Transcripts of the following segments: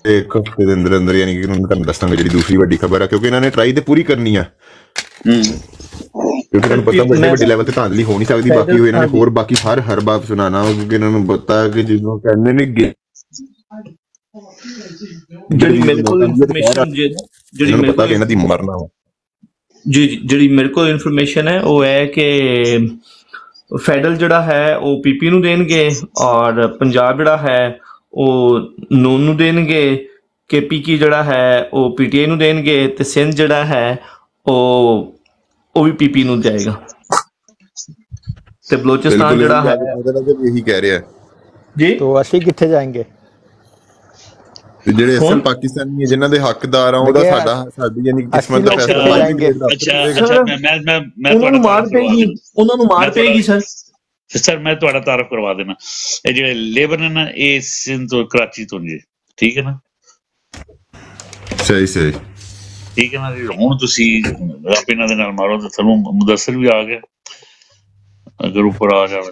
एक हफ्ते के अंदर अंदर, यानी कि तुहानूं दस्सांगे जी दूसरी वड्डी खबर है, क्योंकि इन्होंने ट्राई तो पूरी करनी है, क्योंकि इन्होंने पता बड़े बड़े लैवल ते धांधली हो नहीं सकती, बाकी वो इन्होंने होर बाकी हर बात सुनाना, क्योंकि इन्होंने पता है कि जिन्हों कहते ने मेरे को इन्फॉर्मेशन इन्होंने पता कि इन्हां दी मरना हो। जी जी मेरे को इन्फॉर्मेशन है वो है कि फैडरल जड़ा है वो पीपी नूं देणगे और पंजाब जड़ा है वो नून नूं देणगे, केपी की जड़ा है वो पीटीआई नूं देणगे ते सिंध जड़ा है वो भी पीपी नूं जाएगा ते बलोचिस्तान जड़ा है यही कह रहे हैं जी। तो असली किथे जाएंगे ਜਿਹੜੇ ਅਸਲ ਪਾਕਿਸਤਾਨੀ ਜਿਨ੍ਹਾਂ ਦੇ ਹੱਕਦਾਰ ਆ ਉਹਦਾ ਸਾਡੀ ਯਾਨੀ ਕਿਸਮਤ ਦਾ ਫੈਸਲਾ ਜਾਏਂਗੇ। ਅੱਛਾ ਮੈਂ ਉਹਨਾਂ ਨੂੰ ਮਾਰ ਪਏਗੀ ਸਰ ਮੈਂ ਤੁਹਾਡਾ ਤਾਰਫ ਕਰਵਾ ਦੇਣਾ। ਇਹ ਜਿਹੜੇ ਲੇਬਰ ਨੇ ਨਾ ਇਹ ਸਿੰਧ ਤੋਂ ਕਰਾਚੀ ਤੋਂ ਜੀ, ਠੀਕ ਹੈ ਨਾ? ਸਹੀ ਠੀਕ ਹੈ ਨਾ ਜੀ। ਹੁਣ ਤੁਸੀਂ ਆਪ ਇਹਨਾਂ ਦੇ ਨਾਲ ਮਾਰੋ ਤਾਂ ਤੁਹਾਨੂੰ ਮੁਦੱਸਰ ਵੀ ਆ ਗਿਆ ਅਗਰ ਉੱਪਰ ਆ ਜਾਵੇ।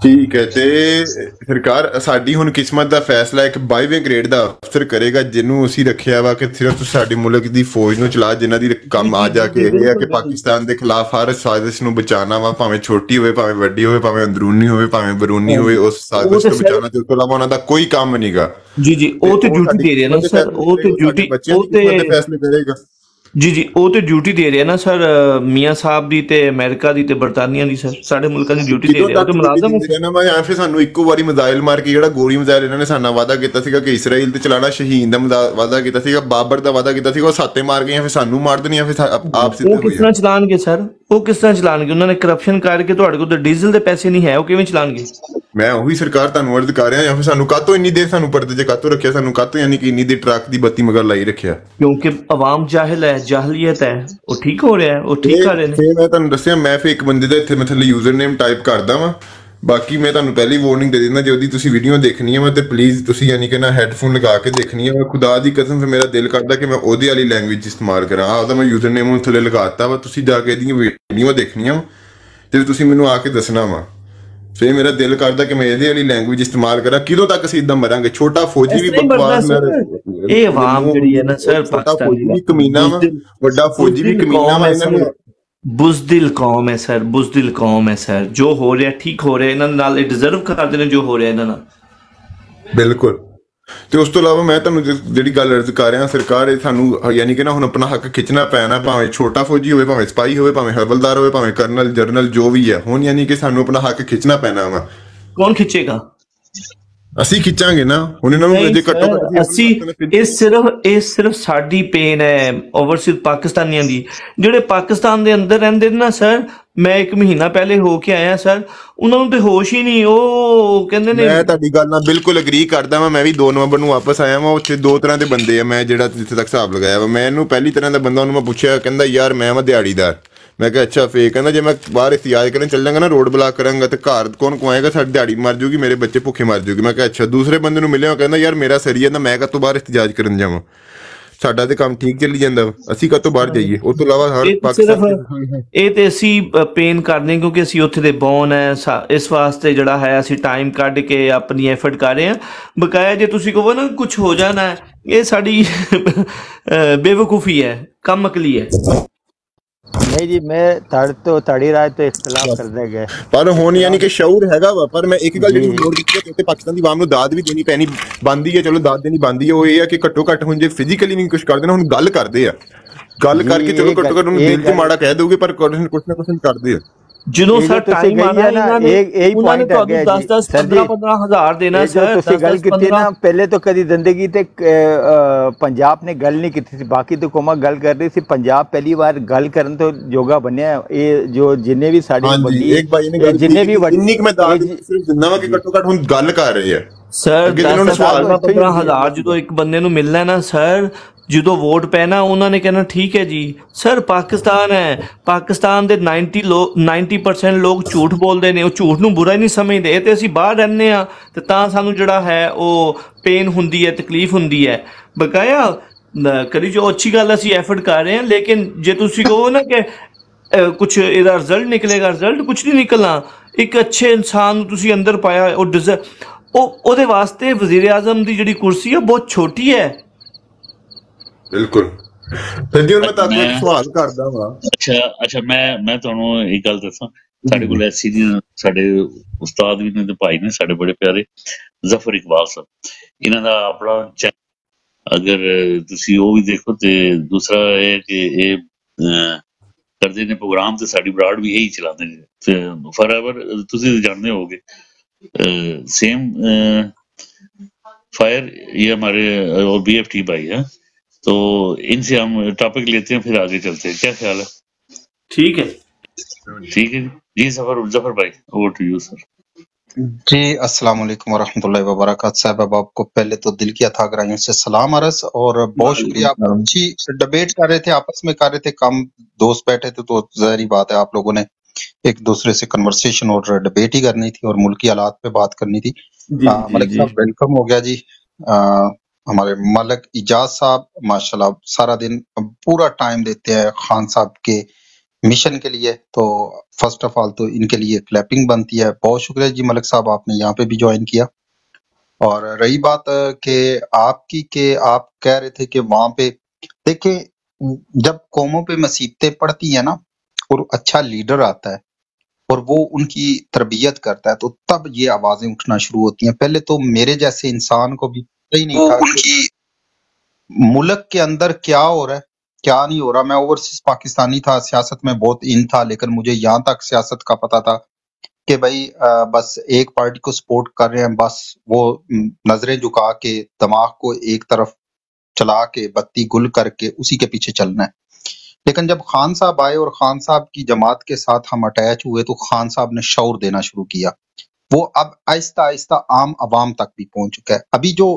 ਠੀਕ ਹੈ, ਤੇ ਸਰਕਾਰ ਸਾਡੀ ਹੁਣ ਕਿਸਮਤ ਦਾ ਫੈਸਲਾ ਇੱਕ 22ਵੇਂ ਗ੍ਰੇਡ ਦਾ ਅਫਸਰ ਕਰੇਗਾ ਜਿਹਨੂੰ ਅਸੀਂ ਰੱਖਿਆ ਵਾ ਕਿ ਸਿਰਫ ਸਾਡੇ ਮੁਲਕ ਦੀ ਫੌਜ ਨੂੰ ਚਲਾ, ਜਿਨ੍ਹਾਂ ਦੀ ਕੰਮ ਆ ਜਾ ਕੇ ਇਹ ਹੈ ਕਿ ਪਾਕਿਸਤਾਨ ਦੇ ਖਿਲਾਫ ਹਰ ਸਾਜ਼ਿਸ਼ ਨੂੰ ਬਚਾਉਣਾ ਵਾ, ਭਾਵੇਂ ਛੋਟੀ ਹੋਵੇ ਭਾਵੇਂ ਵੱਡੀ ਹੋਵੇ, ਭਾਵੇਂ ਅੰਦਰੂਨੀ ਹੋਵੇ ਭਾਵੇਂ ਬਰੂਨੀ ਹੋਵੇ, ਉਸ ਸਾਜ਼ਿਸ਼ ਨੂੰ ਬਚਾਉਣਾ ਤੇ ਉਸ ਤੋਂ ਇਲਾਵਾ ਉਹਨਾਂ ਦਾ ਕੋਈ ਕੰਮ ਨਹੀਂਗਾ। ਜੀ ਉਹ ਤੇ ਡਿਊਟੀ ਦੇ ਰਿਹਾ ਨਾ ਸਰ, ਉਹ ਤੇ ਡਿਊਟੀ ਫੈਸਲੇ ਕਰੇਗਾ। ਜੀ ਉਹ ਤੇ ਡਿਊਟੀ ਦੇ ਰਿਹਾ ਨਾ ਸਰ, ਮੀਆਂ ਸਾਹਿਬ ਦੀ ਤੇ ਅਮਰੀਕਾ ਦੀ ਤੇ ਬਰਤਾਨੀਆ ਦੀ ਸਰ, ਸਾਡੇ ਮੁਲਕਾਂ ਦੀ ਡਿਊਟੀ ਦੇ ਰਿਹਾ ਤੇ ਮੁਲਾਜ਼ਮ ਜਾਂ ਫਿਰ ਸਾਨੂੰ ਇੱਕੋ ਵਾਰੀ ਮਿਜ਼ਾਈਲ ਮਾਰ ਕੇ ਜਿਹੜਾ ਗੋਲੀ ਮਿਜ਼ਾਈਲ ਇਹਨਾਂ ਨੇ ਸਾਡਾ ਵਾਅਦਾ ਕੀਤਾ ਸੀਗਾ ਕਿ ਇਸਰਾਈਲ ਤੇ ਚਲਾਣਾ, ਸ਼ਹੀਨ ਦਾ ਵਾਅਦਾ ਕੀਤਾ ਸੀਗਾ, ਬਾਬਰ ਦਾ ਵਾਅਦਾ ਕੀਤਾ ਸੀਗਾ, ਉਹ ਸਾਤੇ ਮਾਰ ਗਏ, ਫਿਰ ਸਾਨੂੰ ਮਾਰ ਦੇਣੀ, ਫਿਰ ਆਪ ਸਿੱਧੇ ਉਹ ਕਿਸ ਤਰ੍ਹਾਂ ਚਲਾਣਗੇ ਸਰ? ਉਹ ਕਿਸ ਤਰ੍ਹਾਂ ਚਲਾਣਗੇ? ਉਹਨਾਂ ਨੇ ਕਰਪਸ਼ਨ ਕਰਕੇ ਤੁਹਾਡੇ ਕੋਲ ਤਾਂ ਡੀਜ਼ਲ ਦੇ ਪੈਸੇ ਨਹੀਂ ਹੈ, ਉਹ ਕਿਵੇਂ ਚਲਾਣਗੇ? ਮੈਂ ਉਹੀ ਸਰਕਾਰ ਤੁਹਾਨੂੰ ਅਰਜ਼ ਕਰ ਰਿਹਾ, ਜਾਂ ਫਿਰ ਸਾਨੂੰ ਕਾਹਤੋਂ ਇੰਨੀ ਦੇਰ ਸਾਨੂੰ ਪਰਦੇ 'ਚ ਕਾਹਤੋਂ ਰੱਖਿਆ, ਸਾਨੂੰ ਕਾਹਤੋਂ ਯਾਨੀ ਕਿ ਇੰਨੀ ਦੇਰ ਟਰੱਕ ਦੀ ਬੱਤੀ ਮਗਰ ਲਾਈ ਰੱਖਿਆ? ਕਿਉਂਕਿ ਆਵਾਮ ਜਾਹਿਲ ਹੈ, ਜਾਹਲੀਅਤ ਹੈ, ਉਹ ਠੀਕ ਹੋ ਰਿਹਾ, ਉਹ ਠੀਕ ਕਰ ਰਹੇ ਨੇ। ਫਿਰ ਮੈਂ ਤੁਹਾਨੂੰ ਦੱਸਿਆ, ਮੈਂ ਫਿਰ ਇੱਕ ਬੰਦੇ ਦਾ ਇੱਥੇ ਮੈਂ ਥੱਲੇ ਯੂਜ਼ਰ ਨੇਮ ਟਾਈਪ ਕਰਦਾ ਵਾਂ, ਬਾਕੀ ਮੈਂ ਤੁਹਾਨੂੰ ਪਹਿਲੀ ਵਾਰਨਿੰਗ ਦੇ ਦਿੰਦਾ, ਜੇ ਉਹਦੀ ਤੁਸੀਂ ਵੀਡੀਓ ਦੇਖਣੀ ਹੈ ਤੇ ਪਲੀਜ਼ ਤੁਸੀਂ ਯਾਨੀ ਕਿ ਨਾ ਹੈਡਫੋਨ ਲਗਾ ਕੇ ਦੇਖਣੀ ਹੈ। ਖੁਦਾ ਦੀ ਕਸਮ ਫਿਰ ਮੇਰਾ ਦਿਲ ਕਰਦਾ ਕਿ ਮੈਂ ਉਹਦੀ ਵਾਲੀ ਲੈਂਗੁਏਜ ਇਸਤੇਮਾਲ ਕਰਾਂ। ਉਹਦਾ ਮੈਂ ਯੂਜ਼ਰ ਨੇਮ ਹੁਣ ਥੱਲੇ ਲਗਾਤਾ ਵਾ, ਤੁਸੀਂ ਜਾ ਕੇ ਇਹਦੀਆਂ ਵੀਡੀਓ ਦੇਖਣੀਆਂ ਤੇ ਤੁਸੀਂ ਮੈਨੂੰ ਆ ਕੇ ਦੱਸਣਾ ਵਾ। ਫਿਰ ਮੇਰਾ ਦਿਲ ਕਰਦਾ ਕਿ ਮੈਂ ਇਹਦੇ ਵਾਲੀ ਲੈਂਗੁਏਜ ਇਸਤੇਮਾਲ ਕਰਾਂ। ਕਿਦੋਂ ਤੱਕ ਅਸੀਂ ਇਦਾਂ ਮਰਾਂਗੇ? ਛੋਟਾ ਫੌਜੀ ਵੀ ਬਕਵਾਸ, ਇਹ ਆਵਾਮ ਜਿਹੜੀ ਹੈ ਨਾ ਸਰ, ਛੋਟਾ ਫੌਜੀ ਵੀ ਕਮੀਨਾ ਵਾ, ਵੱਡਾ ਫੌਜੀ ਵੀ ਕਮੀਨਾ ਵਾ। ਇਹਨਾਂ ਨੂੰ ਬੁਜ਼ਦਿਲ ਕੌਮ ਹੈ ਸਰ, ਬੁਜ਼ਦਿਲ ਕੌਮ ਹੈ ਸਰ। ਜੋ ਹੋ ਰਿਹਾ ਠੀਕ ਹੋ ਰਿਹਾ, ਇਹਨਾਂ ਨਾਲ ਇਹ ਡਿਜ਼ਰਵ ਕਰਦੇ ਨੇ ਜੋ ਹੋ ਰਿਹਾ ਇਹਨਾਂ ਨਾਲ। ਬਿਲਕੁਲ। ਤੇ ਉਸ ਤੋਂ ਇਲਾਵਾ ਮੈਂ ਤੁਹਾਨੂੰ ਜਿਹੜੀ ਗੱਲ ਅਰਜ਼ ਕਰ ਰਿਹਾ, ਸਰਕਾਰ ਇਹ ਸਾਨੂੰ ਯਾਨੀ ਕਿ ਨਾ ਹੁਣ ਆਪਣਾ ਹੱਕ ਖਿੱਚਣਾ ਪੈਣਾ, ਭਾਵੇਂ ਛੋਟਾ ਫੌਜੀ ਹੋਵੇ, ਭਾਵੇਂ ਸਿਪਾਹੀ ਹੋਵੇ, ਭਾਵੇਂ ਹਵਲਦਾਰ ਹੋਵੇ, ਭਾਵੇਂ ਕਰਨਲ ਜਰਨਲ ਜੋ ਵੀ ਹੈ। ਹੁਣ ਯਾਨੀ ਕਿ ਸਾਨੂੰ ਆਪਣਾ ਹੱਕ ਖਿੱਚਣਾ ਪੈਣਾ ਵਾ। ਕੌਣ ਖਿੱਚੇਗਾ? ਅਸੀਂ ਖਿੱਚਾਂਗੇ ਨਾ। ਹੁਣ ਇਹਨਾਂ ਨੂੰ ਜੇ ਘੱਟੋ ਘੱਟ ਅਸੀਂ ਇਹ ਸਿਰਫ ਸਾਡੀ ਪੇਨ ਹੈ ਓਵਰਸੀਜ਼ ਪਾਕਿਸਤਾਨੀਆਂ ਦੀ, ਜਿਹੜੇ ਪਾਕਿਸਤਾਨ ਦੇ ਅੰਦਰ ਰਹਿੰਦੇ ਨੇ ਨਾ ਸਰ। ਮੈਂ 1 ਮਹੀਨਾ ਪਹਿਲੇ ਹੋ ਕੇ ਆਇਆ ਸਰ, ਉਹਨਾਂ ਨੂੰ ਤੇ ਹੋਸ਼ ਹੀ ਨਹੀਂ। ਉਹ ਕਹਿੰਦੇ ਨੇ, ਮੈਂ ਤੁਹਾਡੀ ਗੱਲ ਨਾਲ ਬਿਲਕੁਲ ਅਗਰੀ ਕਰਦਾ ਵਾਂ। ਮੈਂ ਵੀ 2 ਨਵੰਬਰ ਨੂੰ ਵਾਪਸ ਆਇਆ ਵਾਂ। ਉੱਥੇ 2 ਤਰ੍ਹਾਂ ਦੇ ਬੰਦੇ ਆ, ਮੈਂ ਜਿਹੜਾ ਜਿੱਥੇ ਤੱਕ ਹਿਸਾਬ ਲਗਾਇਆ ਵਾ। ਮੈਨੂੰ ਪਹਿਲੀ ਤਰ੍ਹਾਂ ਦਾ ਬੰਦਾ, ਉਹਨੂੰ ਮੈਂ ਪੁੱਛਿਆ, ਕਹਿੰਦਾ ਯਾਰ ਮੈਂ ਵਾਂ ਦਿਹਾੜੀਦਾਰ। ਮੈਂ ਕਿਹਾ ਅੱਛਾ। ਫੇਰ ਕਹਿੰਦਾ ਜੇ ਮੈਂ ਬਾਹਰ ਇhtiyaj ਕਰਨ ਚੱਲ ਜਾਂਗਾ ਨਾ, ਰੋਡ ਬਲਾਕ ਕਰਾਂਗਾ ਤੇ ਘਰ ਕੌਣ ਕਮਾਏਗਾ? ਸਾਡੀ ਦਿਹਾੜੀ ਮਰ ਜੂਗੀ, ਮੇਰੇ ਬੱਚੇ ਭੁੱਖੇ ਮਰ ਜੂਗੀ। ਮੈਂ ਕਿਹਾ ਅੱਛਾ। ਦੂਸਰੇ ਬੰਦੇ ਨੂੰ ਮਿਲਿਆ, ਕਹਿੰਦਾ ਯਾਰ ਮੇਰਾ ਸਰੀ ਹੈ ਨਾ, ਮੈਂ ਕਾਹਤੋਂ ਬਾਹਰ ਇhtiyaj ਕਰਨ ਜਾਵਾਂ? ਸਾਡਾ ਤੇ ਕੰਮ ਠੀਕ ਚੱਲੀ ਜਾਂਦਾ, ਅਸੀਂ ਕਾਹਤੋਂ ਬਾਹਰ ਜਾਈਏ? ਉਸ ਤੋਂ ਇਲਾਵਾ ਹਰ ਪਾਕਿਸਤਾਨ ਇਹ ਤੇ ਅਸੀਂ ਪੇਨ ਕਰਦੇ ਕਿਉਂਕਿ ਅਸੀਂ ਉੱਥੇ ਦੇ ਬੌਨ ਹੈ। ਇਸ ਵਾਸਤੇ ਜਿਹੜਾ ਹੈ ਅਸੀਂ ਟਾਈਮ ਕੱਢ ਕੇ ਆਪਣੀ ਐਫਰਟ ਕਰ ਰਹੇ ਹਾਂ। ਬਕਾਇਆ ਜੇ ਤੁਸੀਂ ਕਹੋ ਨਾ ਕੁਛ ਹੋ ਜਾਣਾ, ਇਹ ਸਾਡੀ ਬੇਵਕੂਫੀ ਹੈ, ਕਮ ਅਕਲੀ ਹੈ। नहीं जी, मैं ताड़ी राय तो इख्तिलाफ कर देगा, पर ਹੁਣ ਯਾਨੀ ਕਿ ਸ਼ਊਰ ਹੈਗਾ ਵਾ। ਪਰ ਮੈਂ ਇੱਕ ਗੱਲ ਜਿਹੜੀ ਨੋਟ ਕੀਤੀ ਕਿ ਪਾਕਿਸਤਾਨ ਦੀ ਆਵਾਮ ਨੂੰ ਦਾਦ ਵੀ ਦੇਣੀ ਪੈਣੀ ਬਣਦੀ ਹੈ। ਚਲੋ ਦਾਦ ਦੇਣੀ ਬਣਦੀ ਹੈ। ਉਹ ਇਹ ਹੈ ਕਿ ਘੱਟੋ ਘੱਟ ਹੁਣ ਜੇ ਫਿਜ਼ੀਕਲੀ ਨਹੀਂ ਕੁਛ ਕਰਦੇ ਨਾ, ਹੁਣ ਗੱਲ ਕਰਦੇ ਆ, ਗੱਲ ਕਰਕੇ ਚਲੋ ਘੱਟੋ ਘੱਟ ਉਹਨੂੰ ਦਿਲ 'ਚ ਮਾੜਾ ਕਹਿ ਦੋਗੇ, ਪਰ ਕੁਛ ਨਾ ਕੁਛ ਕਰਦੇ ਆ। ਜਦੋਂ ਸਰ ਟਾਈਮ ਆਣਾ ਇਹਨਾਂ ਨੇ ਉਹਨਾਂ ਨੇ ਤੁਹਾਨੂੰ 10-10 15-15 ਹਜ਼ਾਰ ਦੇਣਾ ਸਰ। ਤੁਸੀਂ ਗੱਲ ਕੀਤੀ ਨਾ, ਪਹਿਲੇ ਤਾਂ ਕਦੀ ਜ਼ਿੰਦਗੀ ਤੇ ਪੰਜਾਬ ਨੇ ਗੱਲ ਨਹੀਂ ਕੀਤੀ ਸੀ, ਬਾਕੀ ਤਾਂ ਕੌਮਾਂ ਗੱਲ ਕਰ ਰਹੀ ਸੀ। ਪੰਜਾਬ ਪਹਿਲੀ ਵਾਰ ਗੱਲ ਕਰਨ ਤੋਂ ਜੋਗਾ ਬਣਿਆ। ਇਹ ਜੋ ਜਿੰਨੇ ਵੀ ਸਾਡੇ ਜਿੰਨੇ ਵੀ ਇੰਨੀ ਮੈਂ ਦਾਦ ਸਿਰਫ ਦਿੰਦਾ ਵਾ ਕਿ ਘੱਟੋ ਘੱਟ ਹੁਣ ਗੱਲ ਕਰ ਰਹੇ ਆ ਸਰ। 10-15 ਹਜ਼ਾਰ ਜਦੋਂ ਇੱਕ ਬੰਦੇ ਨੂੰ ਮਿਲਣਾ ਨਾ ਸਰ, ਜਦੋਂ ਵੋਟ ਪੈਣਾ ਉਹਨਾਂ ਨੇ ਕਹਿਣਾ ਠੀਕ ਹੈ ਜੀ। ਸਰ ਪਾਕਿਸਤਾਨ ਹੈ, ਪਾਕਿਸਤਾਨ ਦੇ 90% ਲੋਕ ਝੂਠ ਬੋਲਦੇ ਨੇ, ਉਹ ਝੂਠ ਨੂੰ ਬੁਰਾ ਹੀ ਨਹੀਂ ਸਮਝਦੇ। ਤੇ ਅਸੀਂ ਬਾਹਰ ਰਹਿੰਦੇ ਹਾਂ ਤੇ ਤਾਂ ਸਾਨੂੰ ਜਿਹੜਾ ਹੈ ਉਹ ਪੇਨ ਹੁੰਦੀ ਹੈ, ਤਕਲੀਫ ਹੁੰਦੀ ਹੈ। ਬਕਾਇਆ ਕਰੀ ਜੋ ਅੱਛੀ ਗੱਲ ਅਸੀਂ ਐਫਰਟ ਕਰ ਰਹੇ ਹਾਂ, ਲੇਕਿਨ ਜੇ ਤੁਸੀਂ ਕਹੋ ਨਾ ਕਿ ਕੁਛ ਇਹਦਾ ਰਿਜ਼ਲਟ ਨਿਕਲੇਗਾ, ਰਿਜ਼ਲਟ ਕੁਛ ਨਹੀਂ ਨਿਕਲਣਾ। ਇੱਕ ਅੱਛੇ ਇਨਸਾਨ ਨੂੰ ਤੁਸੀਂ ਅੰਦਰ ਪਾਇਆ, ਉਹਦੇ ਵਾਸਤੇ ਵਜ਼ੀਰ ਆਜ਼ਮ ਦੀ ਜਿਹੜੀ ਕੁਰਸੀ ਹੈ ਬਹੁਤ ਛੋਟੀ ਹੈ। ਬਿਲਕੁਲ। ਫਿਰ ਜੀ ਹੁਣ ਮੈਂ ਤੁਹਾਨੂੰ ਇੱਕ ਸਵਾਲ ਕਰਦਾ ਵਾਂ। ਅੱਛਾ ਮੈਂ ਤੁਹਾਨੂੰ ਇੱਕ ਗੱਲ ਦੱਸਾਂ, ਸਾਡੇ ਕੋਲ ਐਸੀ ਸਾਡੇ ਉਸਤਾਦ ਵੀ ਨੇ ਤੇ ਭਾਈ ਨੇ ਸਾਡੇ ਬੜੇ ਪਿਆਰੇ ਜ਼ਫਰ ਇਕਬਾਲ ਸਾਹਿਬ, ਇਹਨਾਂ ਦਾ ਆਪਣਾ ਅਗਰ ਤੁਸੀਂ ਉਹ ਵੀ ਦੇਖੋ ਤੇ ਦੂਸਰਾ ਇਹ ਕਿ ਇਹ ਕਰਦੇ ਨੇ ਪ੍ਰੋਗਰਾਮ ਤੇ ਸਾਡੀ ਬਰਾੜ ਵੀ ਇਹੀ ਚਲਾਉਂਦੇ ਨੇ ਤੇ ਫॉरएवर ਤੁਸੀਂ ਜਾਣਦੇ होगे सेम फायर ये हमारे और BFT भाई है, तो इनसे हम टॉपिक लेते हैं फिर आगे चलते हैं, क्या ख्याल है? ठीक है जी जफर भाई, ओवर टू यू सर। जी अस्सलाम वालेकुम वरहमतुल्लाहि वबरकातुहू। साहब आपको पहले तो दिल की अथाह गहराइयों से सलाम अर्ज और बहुत शुक्रिया। आप अच्छी डिबेट कर रहे थे, आपस में कर रहे थे, कम दोस्त बैठे थे तो जाहिर बात है आप लोगों ने एक दूसरे से कन्वर्सेशन और डिबेट ही करनी थी और मुल्की हालात पे बात करनी थी। मलिक साहब वेलकम हो गया जी। हमारे मलिक इजाज साहब माशाल्लाह सारा दिन पूरा टाइम देते हैं खान साहब के मिशन के लिए, तो फर्स्ट ऑफ ऑल तो इनके लिए क्लैपिंग बनती है। बहुत शुक्रिया जी मलिक साहब, आपने यहाँ पे भी ज्वाइन किया। और रही बात कि आपकी के आप कह रहे थे कि वहां पे देखें जब कौमों पे मुसीबतें पड़ती है ना और अच्छा लीडर आता है और वो उनकी तरबियत करता है तो तब ये आवाजें उठना शुरू होती हैं। पहले तो मेरे जैसे इंसान को भी पता ही नहीं था कि मुल्क के अंदर क्या हो रहा है क्या नहीं हो रहा। मैं ओवरसीज पाकिस्तानी था, सियासत में बहुत इन था, लेकिन मुझे यहाँ तक सियासत का पता था कि भाई बस एक पार्टी को सपोर्ट कर रहे हैं, बस वो नजरें झुका के दिमाग को एक तरफ चला के बत्ती गुल करके उसी के पीछे चलना है। लेकिन जब खान साहब आए और खान साहब की जमात के साथ हम अटैच हुए तो खान साहब ने शौर देना शुरू किया। वो अब आहिस्ता आहिस्ता आम अवाम तक भी पहुंच चुका है। अभी जो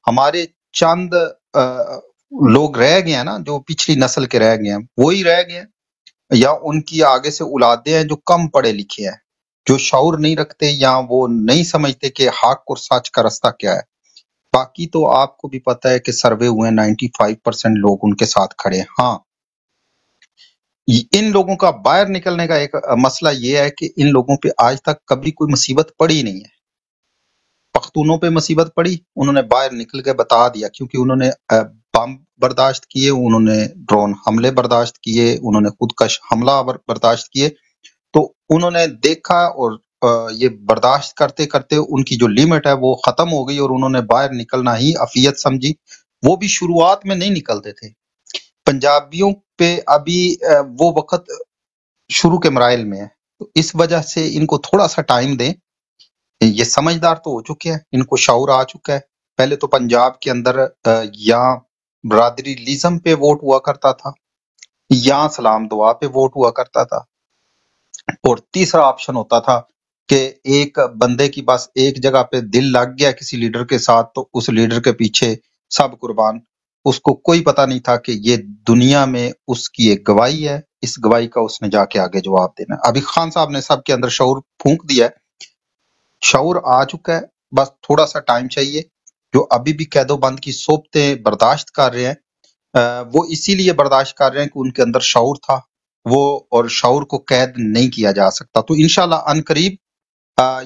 हमारे चंद लोग रह गए हैं ना, जो पिछली नस्ल के रह गए हैं, वो ही रह गए हैं, या उनकी आगे से औलादे हैं जो कम पढ़े लिखे हैं, जो शऊर नहीं रखते या वो नहीं समझते कि हक और सच का रास्ता क्या है। बाकी तो आपको भी पता है कि सर्वे हुए 95% लोग उनके साथ खड़े हैं। हाँ, इन लोगों का बाहर निकलने का एक मसला ये है कि इन लोगों पे आज तक कभी कोई मुसीबत पड़ी नहीं है। पख्तूनों पे मुसीबत पड़ी, उन्होंने बाहर निकल के बता दिया, क्योंकि उन्होंने बम बर्दाश्त किए, उन्होंने ड्रोन हमले बर्दाश्त किए, उन्होंने खुदकश हमला बर्दाश्त किए, तो उन्होंने देखा और ये बर्दाश्त करते करते उनकी जो लिमिट है वो खत्म हो गई और उन्होंने बाहर निकलना ही अफियत समझी। वो भी शुरुआत में नहीं निकलते थे। पंजाबियों पे अभी वो वक्त शुरू के मराइल में है, तो इस वजह से इनको थोड़ा सा टाइम दें। ये समझदार तो हो चुके हैं, इनको शऊर आ चुका है। पहले तो पंजाब के अंदर या बरादरीलिज्म पे वोट हुआ करता था या सलाम दुआ पे वोट हुआ करता था, और तीसरा ऑप्शन होता था कि एक बंदे की बस एक जगह पे दिल लग गया किसी लीडर के साथ तो उस लीडर के पीछे सब कुर्बान। उसको कोई पता नहीं था कि ये दुनिया में उसकी एक गवाही है, इस गवाही का उसने जाके आगे जवाब देना है। अभी खान साहब ने सबके अंदर शऊर फूंक दिया है, शऊर आ चुका है, बस थोड़ा सा टाइम चाहिए। जो अभी भी कैदोबंद की सोबतें बर्दाश्त कर रहे हैं वो इसीलिए बर्दाश्त कर रहे हैं कि उनके अंदर शऊर था वो, और शऊर को कैद नहीं किया जा सकता। तो इंशाल्लाह अनकरीब